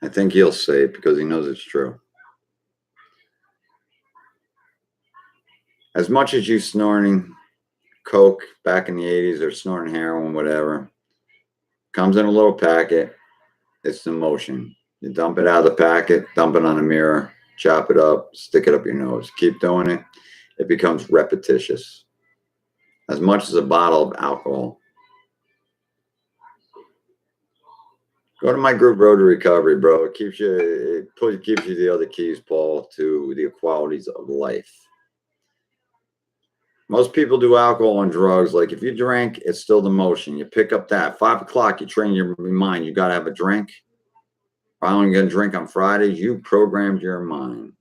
I think he'll say it because he knows it's true. As much as you snorting coke back in the 80s or snorting heroin, whatever, comes in a little packet. It's the motion. You dump it out of the packet, dump it on a mirror, chop it up, stick it up your nose. Keep doing it. It becomes repetitious. As much as a bottle of alcohol. Go to my group, Road to Recovery, bro. It gives you the other keys, Paul, to the qualities of life. Most people do alcohol and drugs. Like if you drink, it's still the motion. You pick up that 5 o'clock. You train your mind. You got to have a drink. I'm only going to drink on Fridays. You programmed your mind.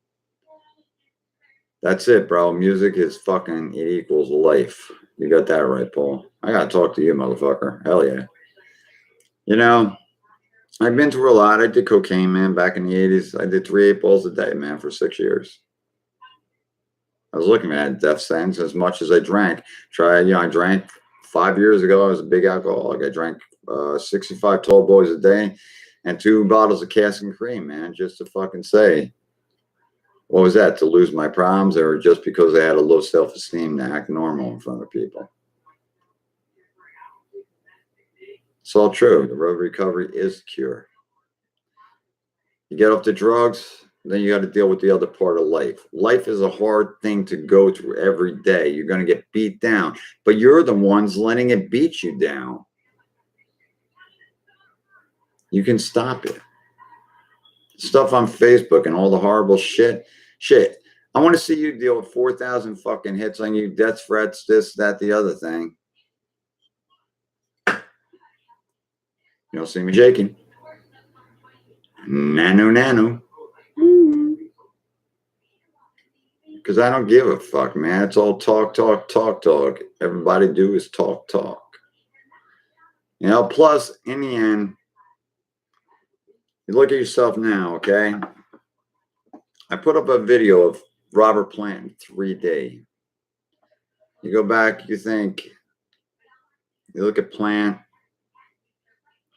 That's it, bro. Music is fucking, it equals life. You got that right, Paul. I got to talk to you, motherfucker. Hell yeah. You know, I've been through a lot. I did cocaine, man, back in the 80s. I did 3 8-balls a day, man, for 6 years. I was looking at death sentence as much as I drank. I drank 5 years ago. I was a big alcoholic. I drank 65 tall boys a day and 2 bottles of Cask and Cream, man, just to fucking say, what was that? To lose my problems, or just because I had a low self-esteem to act normal in front of people? It's all true. The road to recovery is the cure. You get off the drugs, then you got to deal with the other part of life. Life is a hard thing to go through every day. You're going to get beat down, but you're the ones letting it beat you down. You can stop it. Stuff on Facebook and all the horrible shit. I want to see you deal with 4,000 fucking hits on you, death threats, this, that, the other thing. You don't see me shaking. Nano. Because I don't give a fuck, man. It's all talk. Everybody do is talk. You know, plus, in the end, you look at yourself now, okay? I put up a video of Robert Plant 3D. You go back, you think, you look at Plant,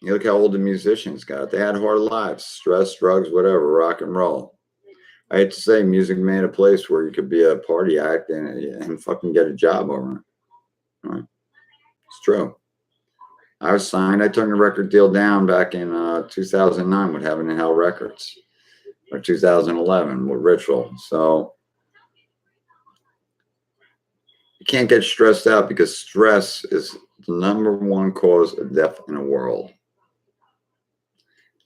you look how old the musicians got. They had hard lives, stress, drugs, whatever, rock and roll. I hate to say, music made a place where you could be a party act and fucking get a job over it. All right? It's true. I was signed. I turned the record deal down back in 2009 with Heaven and Hell Records, or 2011 with Ritual. So you can't get stressed out, because stress is the #1 cause of death in the world.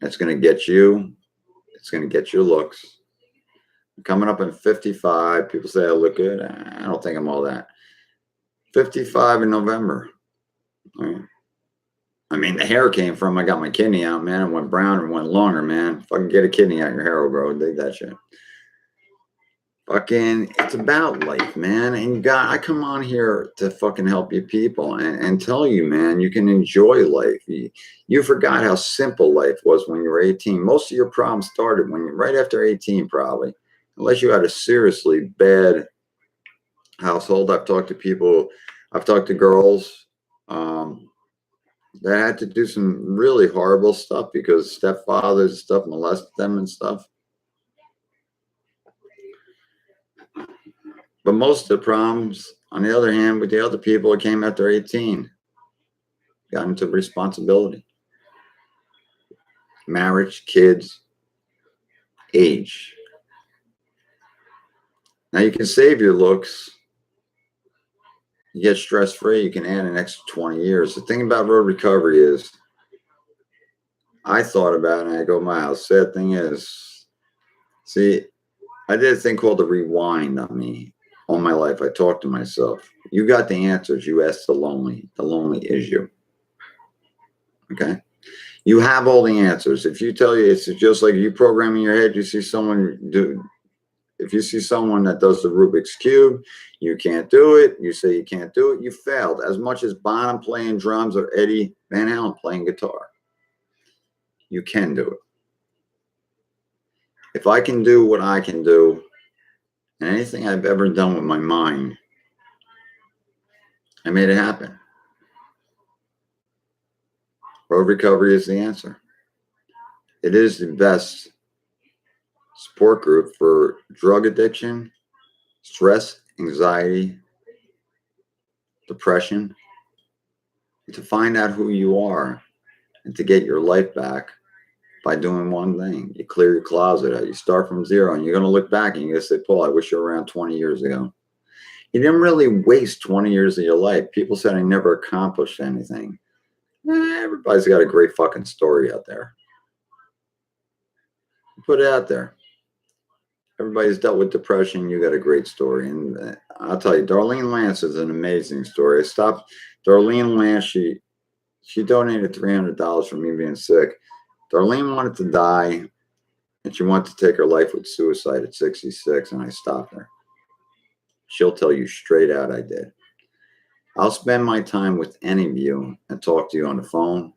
It's going to get you. It's going to get your looks. I'm coming up in 55. People say I look good. I don't think I'm all that. 55 in November. All right. I mean, the hair came from, I got my kidney out, man. It went brown and went longer, man. If I can get a kidney out, your hair will grow. Dig that shit. Fucking, it's about life, man. And I come on here to fucking help you people and tell you, man, you can enjoy life. You forgot how simple life was when you were 18. Most of your problems started when you right after 18, probably, unless you had a seriously bad household. I've talked to people, I've talked to girls that had to do some really horrible stuff because stepfathers and stuff molested them and stuff. But most of the problems, on the other hand, with the other people, it came after 18, got into responsibility, marriage, kids, age. Now you can save your looks. You get stress free. You can add an extra 20 years. The thing about road recovery is, I thought about it and I go, Miles, sad thing is, see, I did a thing called the rewind on me. All my life, I talked to myself. You got the answers. You asked the lonely. The lonely is you. Okay? You have all the answers. If you tell you, it's just like you program in your head, you see someone do, if you see someone that does the Rubik's Cube, you can't do it. You say you can't do it. You failed. As much as Bonham playing drums or Eddie Van Halen playing guitar. You can do it. If I can do what I can do, and anything I've ever done with my mind, I made it happen. Road recovery is the answer. It is the best support group for drug addiction, stress, anxiety, depression, to find out who you are and to get your life back by doing one thing. You clear your closet out. You start from zero, and you're going to look back and you're going to say, Paul, I wish you were around 20 years ago. You didn't really waste 20 years of your life. People said I never accomplished anything. Everybody's got a great fucking story out there. Put it out there. Everybody's dealt with depression. You got a great story. And I'll tell you, Darlene Lance is an amazing story. I stopped Darlene Lance. She donated $300 for me being sick. Darlene wanted to die, and she wanted to take her life with suicide at 66, and I stopped her. She'll tell you straight out I did. I'll spend my time with any of you and talk to you on the phone,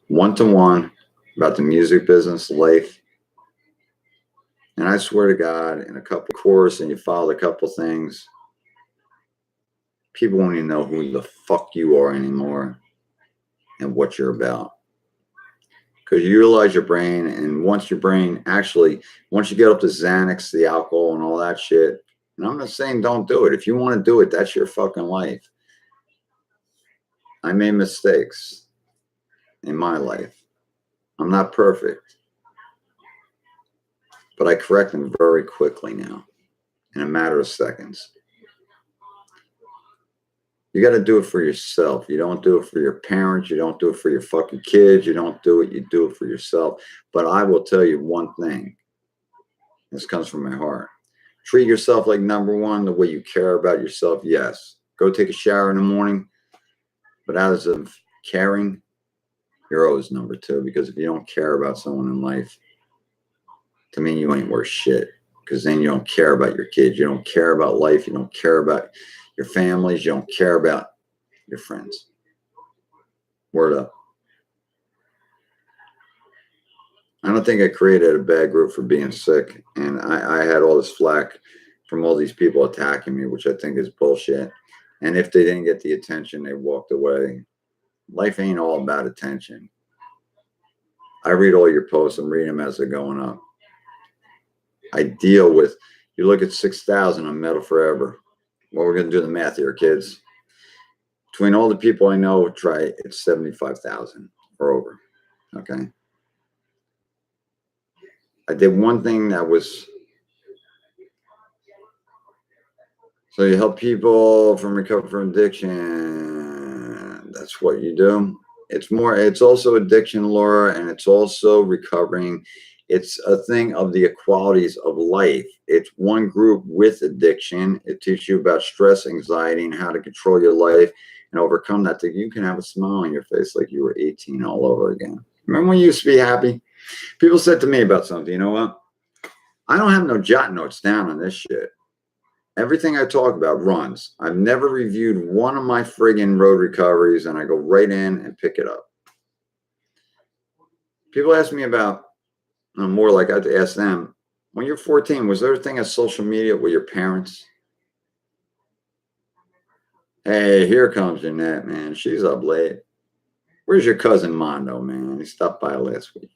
one-to-one, about the music business, life. And I swear to God, in a couple of courses, and you follow a couple things, people won't even know who the fuck you are anymore and what you're about. Because you utilize your brain, and once your brain actually, once you get up to Xanax, the alcohol, and all that shit, and I'm not saying don't do it. If you want to do it, that's your fucking life. I made mistakes in my life. I'm not perfect. But I correct them very quickly now, in a matter of seconds. You got to do it for yourself. You don't do it for your parents. You don't do it for your fucking kids. You don't do it. You do it for yourself. But I will tell you one thing. This comes from my heart. Treat yourself like number one, the way you care about yourself. Yes. Go take a shower in the morning. But as of caring, you're always number two. Because if you don't care about someone in life, to me, you ain't worth shit. Because then you don't care about your kids. You don't care about life. You don't care about your families. You don't care about your friends. Word up. I don't think I created a bad group for being sick. And I had all this flack from all these people attacking me, which I think is bullshit. And if they didn't get the attention, they walked away. Life ain't all about attention. I read all your posts and read them as they're going up. I deal with, you look at 6,000 on Metal Forever. Well, we're going to do the math here, kids. Between all the people I know, try it's 75,000 or over. Okay. I did one thing that was, so you help people from recover from addiction. That's what you do. It's more, it's also addiction, Laura, and it's also recovering. It's a thing of the equalities of life. It's one group with addiction. It teaches you about stress, anxiety, and how to control your life and overcome that. That you can have a smile on your face like you were 18 all over again. Remember when you used to be happy? People said to me about something, you know what? I don't have no jot notes down on this shit. Everything I talk about runs. I've never reviewed one of my friggin' road recoveries, and I go right in and pick it up. People ask me about, more like I have to ask them, when you're 14, was there a thing of social media with your parents? Hey, here comes Jeanette, man. She's up late. Where's your cousin Mondo, man? He stopped by last week.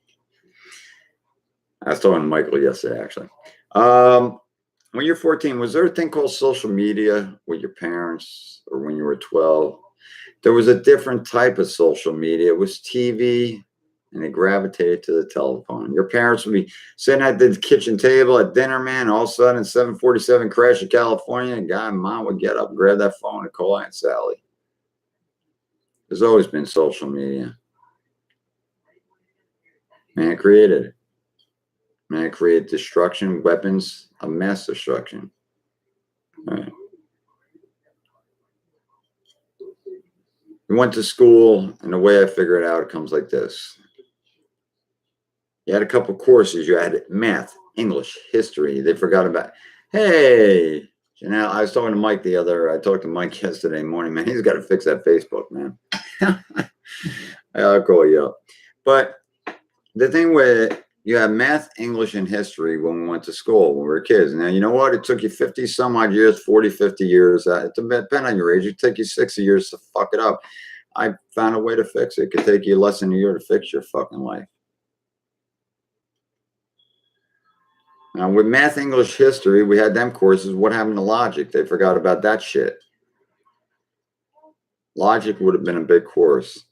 I was talking to Michael yesterday, actually. When you're 14, was there a thing called social media with your parents, or when you were 12? There was a different type of social media. It was TV, and they gravitated to the telephone. Your parents would be sitting at the kitchen table at dinner, man. All of a sudden, 747 crash in California, and God and Mom would get up, grab that phone, and call Aunt Sally. There's always been social media. Man created it. Man created destruction, weapons of mass destruction. All right. We went to school, and the way I figured it out, it comes like this. You had a couple courses. You had math, English, history. They forgot about. Hey, Janelle, I was talking to Mike I talked to Mike yesterday morning, man. He's got to fix that Facebook, man. I'll call you up. But the thing with you have math, English, and history when we went to school when we were kids. Now, you know what? It took you 50 some odd years, 40, 50 years. It depends on your age. It took you 60 years to fuck it up. I found a way to fix it. It could take you less than a year to fix your fucking life. Now, with math, English, history, we had them courses. What happened to logic? They forgot about that shit. Logic would have been a big course.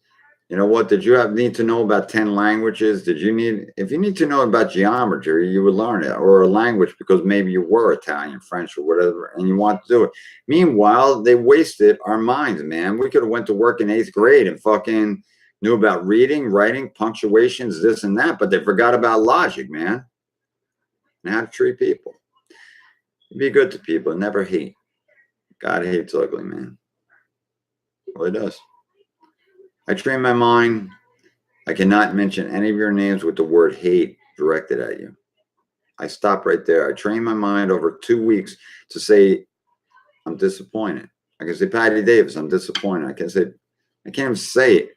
You know what? Did you need to know about 10 languages? If you need to know about geometry, you would learn it, or a language, because maybe you were Italian, French, or whatever, and you want to do it. Meanwhile, they wasted our minds, man. We could have went to work in 8th grade and fucking knew about reading, writing, punctuations, this and that, but they forgot about logic, man. And how to treat people. Be good to people. Never hate. God hates ugly, man. Well, he does. I train my mind. I cannot mention any of your names with the word hate directed at you. I stop right there. I train my mind over 2 weeks to say, I'm disappointed. I can say Patty Davis, I'm disappointed. I can't even say it.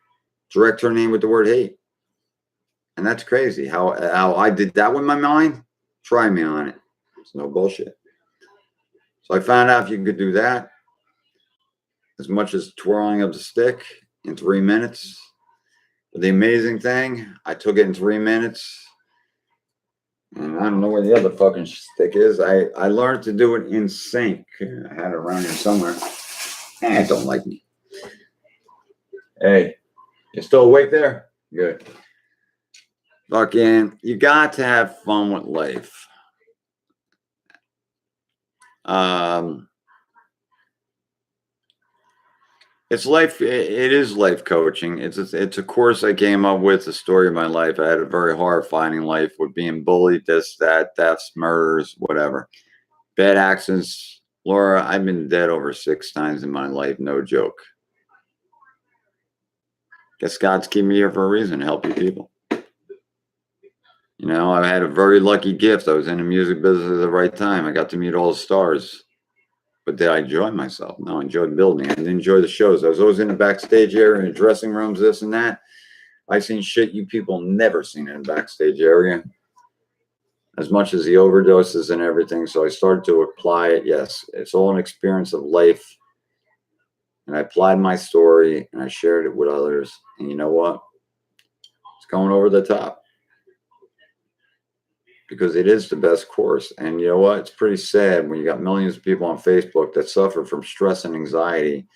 Direct her name with the word hate. And that's crazy. How I did that with my mind? Try me on it. It's no bullshit. So I found out if you could do that, as much as twirling of the stick in 3 minutes. But the amazing thing, I took it in 3 minutes. And I don't know where the other fucking stick is. I learned to do it in sync. I had it around here somewhere. It don't like me. Hey, you still awake there? Good. Fucking, you got to have fun with life. It's life. It is life coaching. It's a course I came up with, the story of my life. I had a very horrifying life with being bullied, this, that, thefts, murders, whatever. Bad accidents. Laura, I've been dead over 6 times in my life. No joke. Guess God's keeping me here for a reason, to help you people. You know, I had a very lucky gift. I was in the music business at the right time. I got to meet all the stars. But did I enjoy myself? No, I enjoyed building. I didn't enjoy the shows. I was always in the backstage area, in the dressing rooms, this and that. I seen shit you people never seen in the backstage area. As much as the overdoses and everything. So I started to apply it. Yes, it's all an experience of life. And I applied my story and I shared it with others. And you know what? It's going over the top. Because it is the best course. And you know what? It's pretty sad when you got millions of people on Facebook that suffer from stress and anxiety.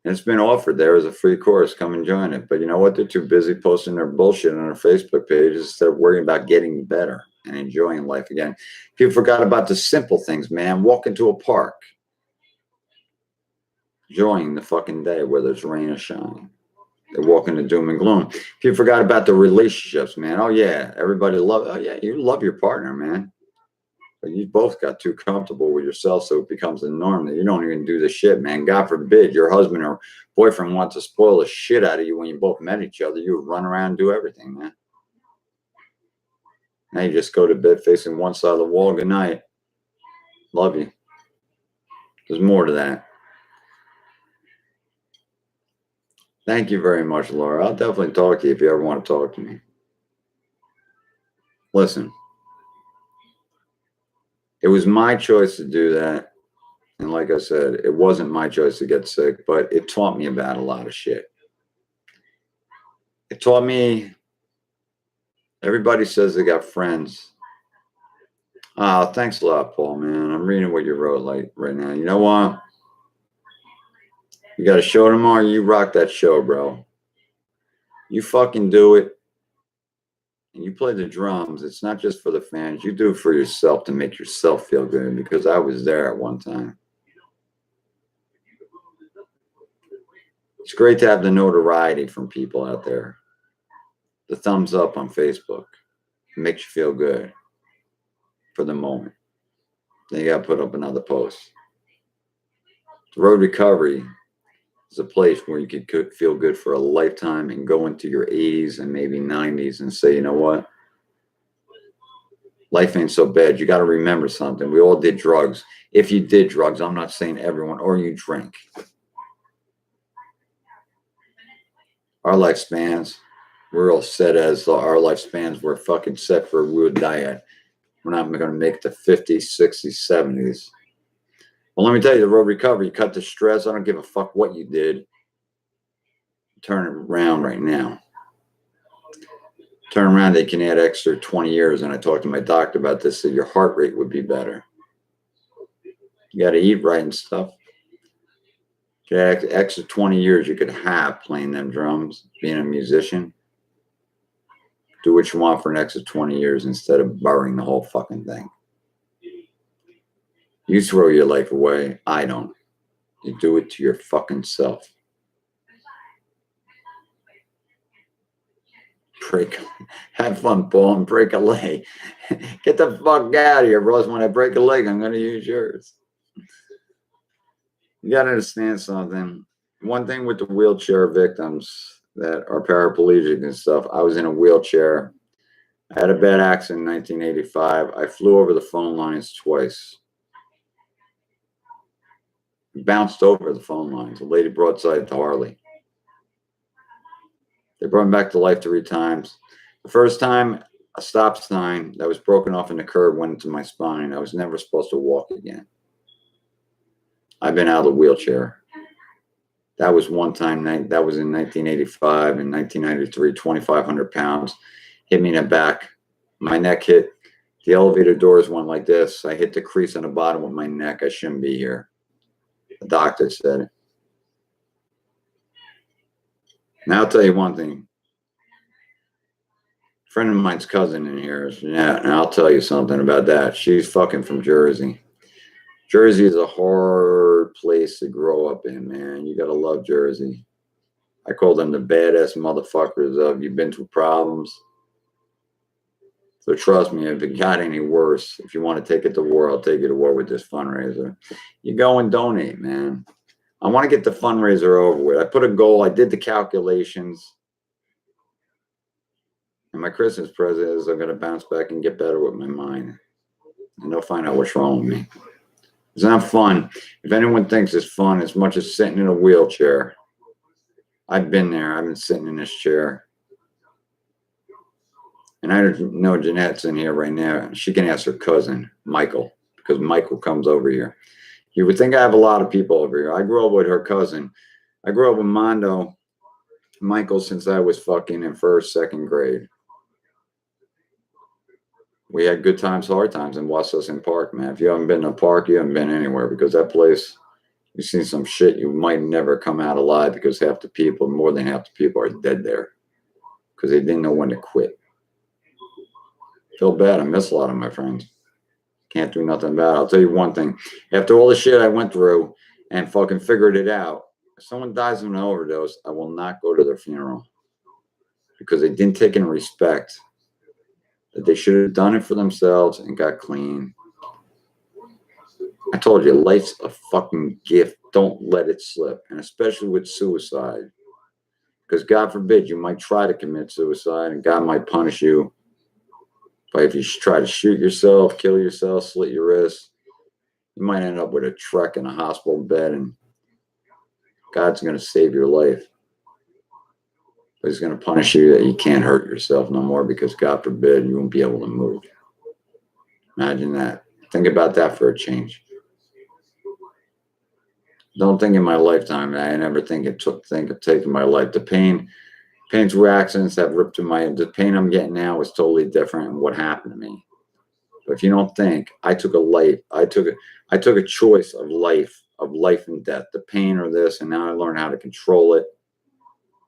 And it's been offered there as a free course. Come and join it. But you know what? They're too busy posting their bullshit on their Facebook pages instead of worrying about getting better and enjoying life again. People forgot about the simple things, man. Walk into a park. Enjoying the fucking day, whether it's rain or shine. They walk into doom and gloom. People forgot about the relationships, man. Oh, yeah. Everybody you love your partner, man. But you both got too comfortable with yourself, so it becomes the norm that you don't even do the shit, man. God forbid your husband or boyfriend wants to spoil the shit out of you when you both met each other. You would run around and do everything, man. Now you just go to bed facing one side of the wall. Good night. Love you. There's more to that. Thank you very much, Laura. I'll definitely talk to you if you ever want to talk to me. Listen, it was my choice to do that. And like I said, it wasn't my choice to get sick, but it taught me about a lot of shit. It taught me, everybody says they got friends. Oh, thanks a lot, Paul, man. I'm reading what you wrote like right now. You know what? You got a show tomorrow. You rock that show, bro. You fucking do it. And you play the drums. It's not just for the fans. You do it for yourself to make yourself feel good, because I was there at one time. It's great to have the notoriety from people out there. The thumbs up on Facebook. It makes you feel good for the moment. Then you got to put up another post. The road recovery is a place where you could feel good for a lifetime and go into your 80s and maybe 90s and say, you know what? Life ain't so bad. You got to remember something. We all did drugs. If you did drugs, I'm not saying everyone, or you drink. Our lifespans, we're all set as our lifespans were fucking set for, we would die at. We're not going to make it to 50s, 60s, 70s. Well, let me tell you, the road recovery, you cut the stress. I don't give a fuck what you did. Turn it around right now. Turn around, they can add extra 20 years. And I talked to my doctor about this, so your heart rate would be better. You got to eat right and stuff. Okay, extra 20 years you could have playing them drums, being a musician. Do what you want for an extra 20 years instead of burying the whole fucking thing. You throw your life away. I don't. You do it to your fucking self. Have fun, Paul, and break a leg. Get the fuck out of here, bros. When I break a leg, I'm going to use yours. You got to understand something. One thing with the wheelchair victims that are paraplegic and stuff, I was in a wheelchair. I had a bad accident in 1985. I flew over the phone lines twice. Bounced over the phone lines. A lady broadside to Harley. They brought me back to life 3 times. The first time, a stop sign that was broken off in the curb went into my spine. I was never supposed to walk again. I've been out of the wheelchair. That was one time. That was in 1985 and 1993. 2,500 pounds hit me in the back. My neck hit. The elevator doors went like this. I hit the crease on the bottom of my neck. I shouldn't be here. The doctor said it. Now I'll tell you one thing. A friend of mine's cousin in here is Jeanette, and I'll tell you something about that. She's fucking from Jersey. Jersey is a hard place to grow up in, man. You gotta love Jersey. I call them the badass motherfuckers of you've been through problems. So trust me, if it got any worse, if you want to take it to war, I'll take you to war with this fundraiser. You go and donate, man. I want to get the fundraiser over with. I put a goal. I did the calculations. And my Christmas present is I'm going to bounce back and get better with my mind. And they'll find out what's wrong with me. It's not fun. If anyone thinks it's fun as much as sitting in a wheelchair, I've been there. I've been sitting in this chair. And I know Jeanette's in here right now. She can ask her cousin, Michael, because Michael comes over here. You would think I have a lot of people over here. I grew up with her cousin. I grew up with Mondo, Michael, since I was fucking in 1st, 2nd grade. We had good times, hard times in Washington Park, man. If you haven't been to a park, you haven't been anywhere, because that place, you've seen some shit. You might never come out alive, because half the people, more than half the people, are dead there because they didn't know when to quit. Feel bad. I miss a lot of my friends. Can't do nothing about it. I'll tell you one thing. After all the shit I went through and fucking figured it out, if someone dies of an overdose, I will not go to their funeral, because they didn't take in respect that they should have done it for themselves and got clean. I told you, life's a fucking gift. Don't let it slip. And especially with suicide. Because God forbid, you might try to commit suicide and God might punish you But if you try to shoot yourself, kill yourself, slit your wrist, you might end up with a trek in a hospital bed, and God's going to save your life. But he's going to punish you that you can't hurt yourself no more, because God forbid you won't be able to move. Imagine that. Think about that for a change. Don't think in my lifetime. I never think of taking my life. The pain through accidents that ripped through the pain I'm getting now is totally different than what happened to me. But if you don't think, I took a choice of life and death, the pain or this, and now I learn how to control it.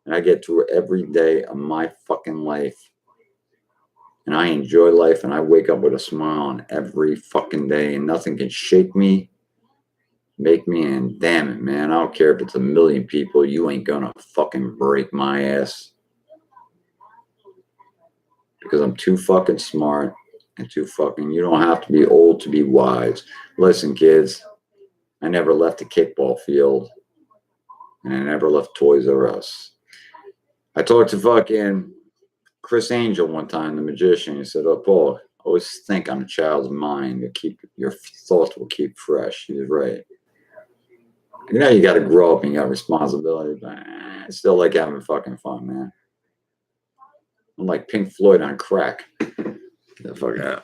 And I get through every day of my fucking life. And I enjoy life, and I wake up with a smile on every fucking day, and nothing can shake me, make me, and damn it, man, I don't care if it's 1 million people, you ain't gonna fucking break my ass. Because I'm too fucking smart and you don't have to be old to be wise. Listen, kids, I never left the kickball field, and I never left Toys R Us. I talked to fucking Chris Angel one time, the magician. He said, "Oh, Paul, always think on a child's mind. Your thoughts will keep fresh." He was right. You know, you got to grow up and you got responsibility, but I still like having fucking fun, man. I'm like Pink Floyd on crack. Get the fuck out.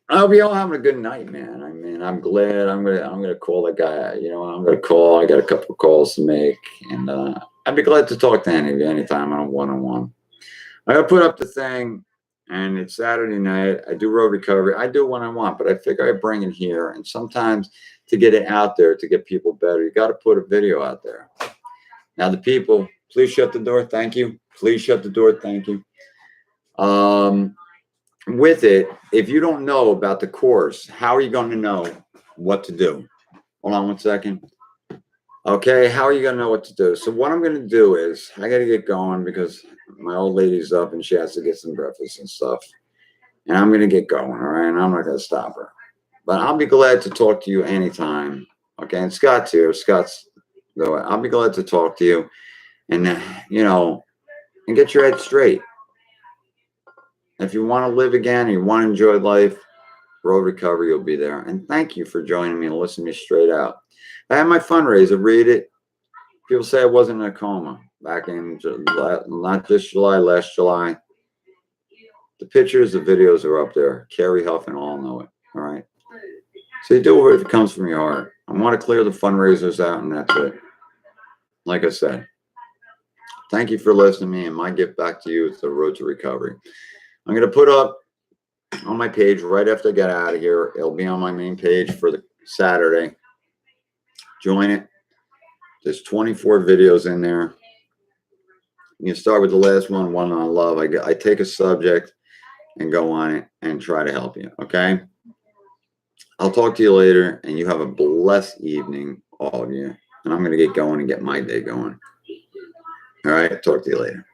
I hope you all having a good night, man. I mean, I'm glad. I'm gonna call that guy. You know, I'm gonna call. I got a couple of calls to make, and I'd be glad to talk to any of you anytime on a one-on-one. I gotta put up the thing, and it's Saturday night. I do road recovery. I do what I want, but I figure I bring it here. And sometimes to get it out there, to get people better, you got to put a video out there. Now, the people, please shut the door. Thank you. Please shut the door. Thank you. With it, if you don't know about the course, how are you going to know what to do? Hold on one second. Okay, how are you going to know what to do? So what I'm going to do is, I got to get going because my old lady's up and she has to get some breakfast and stuff. And I'm going to get going, all right? And I'm not going to stop her. But I'll be glad to talk to you anytime. Okay, and Scott's here. I'll be glad to talk to you and, you know, and get your head straight. If you want to live again and you want to enjoy life, road recovery will be there. And thank you for joining me and listening to me straight out. I had my fundraiser. Read it. People say I wasn't in a coma back in July, not just July, last July. The pictures, the videos are up there. Carrie Huff and all know it. All right. So you do it if it comes from your heart. I want to clear the fundraisers out, and that's it. Like I said, thank you for listening to me, and my gift back to you is the road to recovery. I'm going to put up on my page right after I get out of here. It'll be on my main page for the Saturday. Join it. There's 24 videos in there. You can start with the last one on love. I take a subject and go on it and try to help you. Okay? I'll talk to you later, and you have a blessed evening, all of you. And I'm going to get going and get my day going. All right? Talk to you later.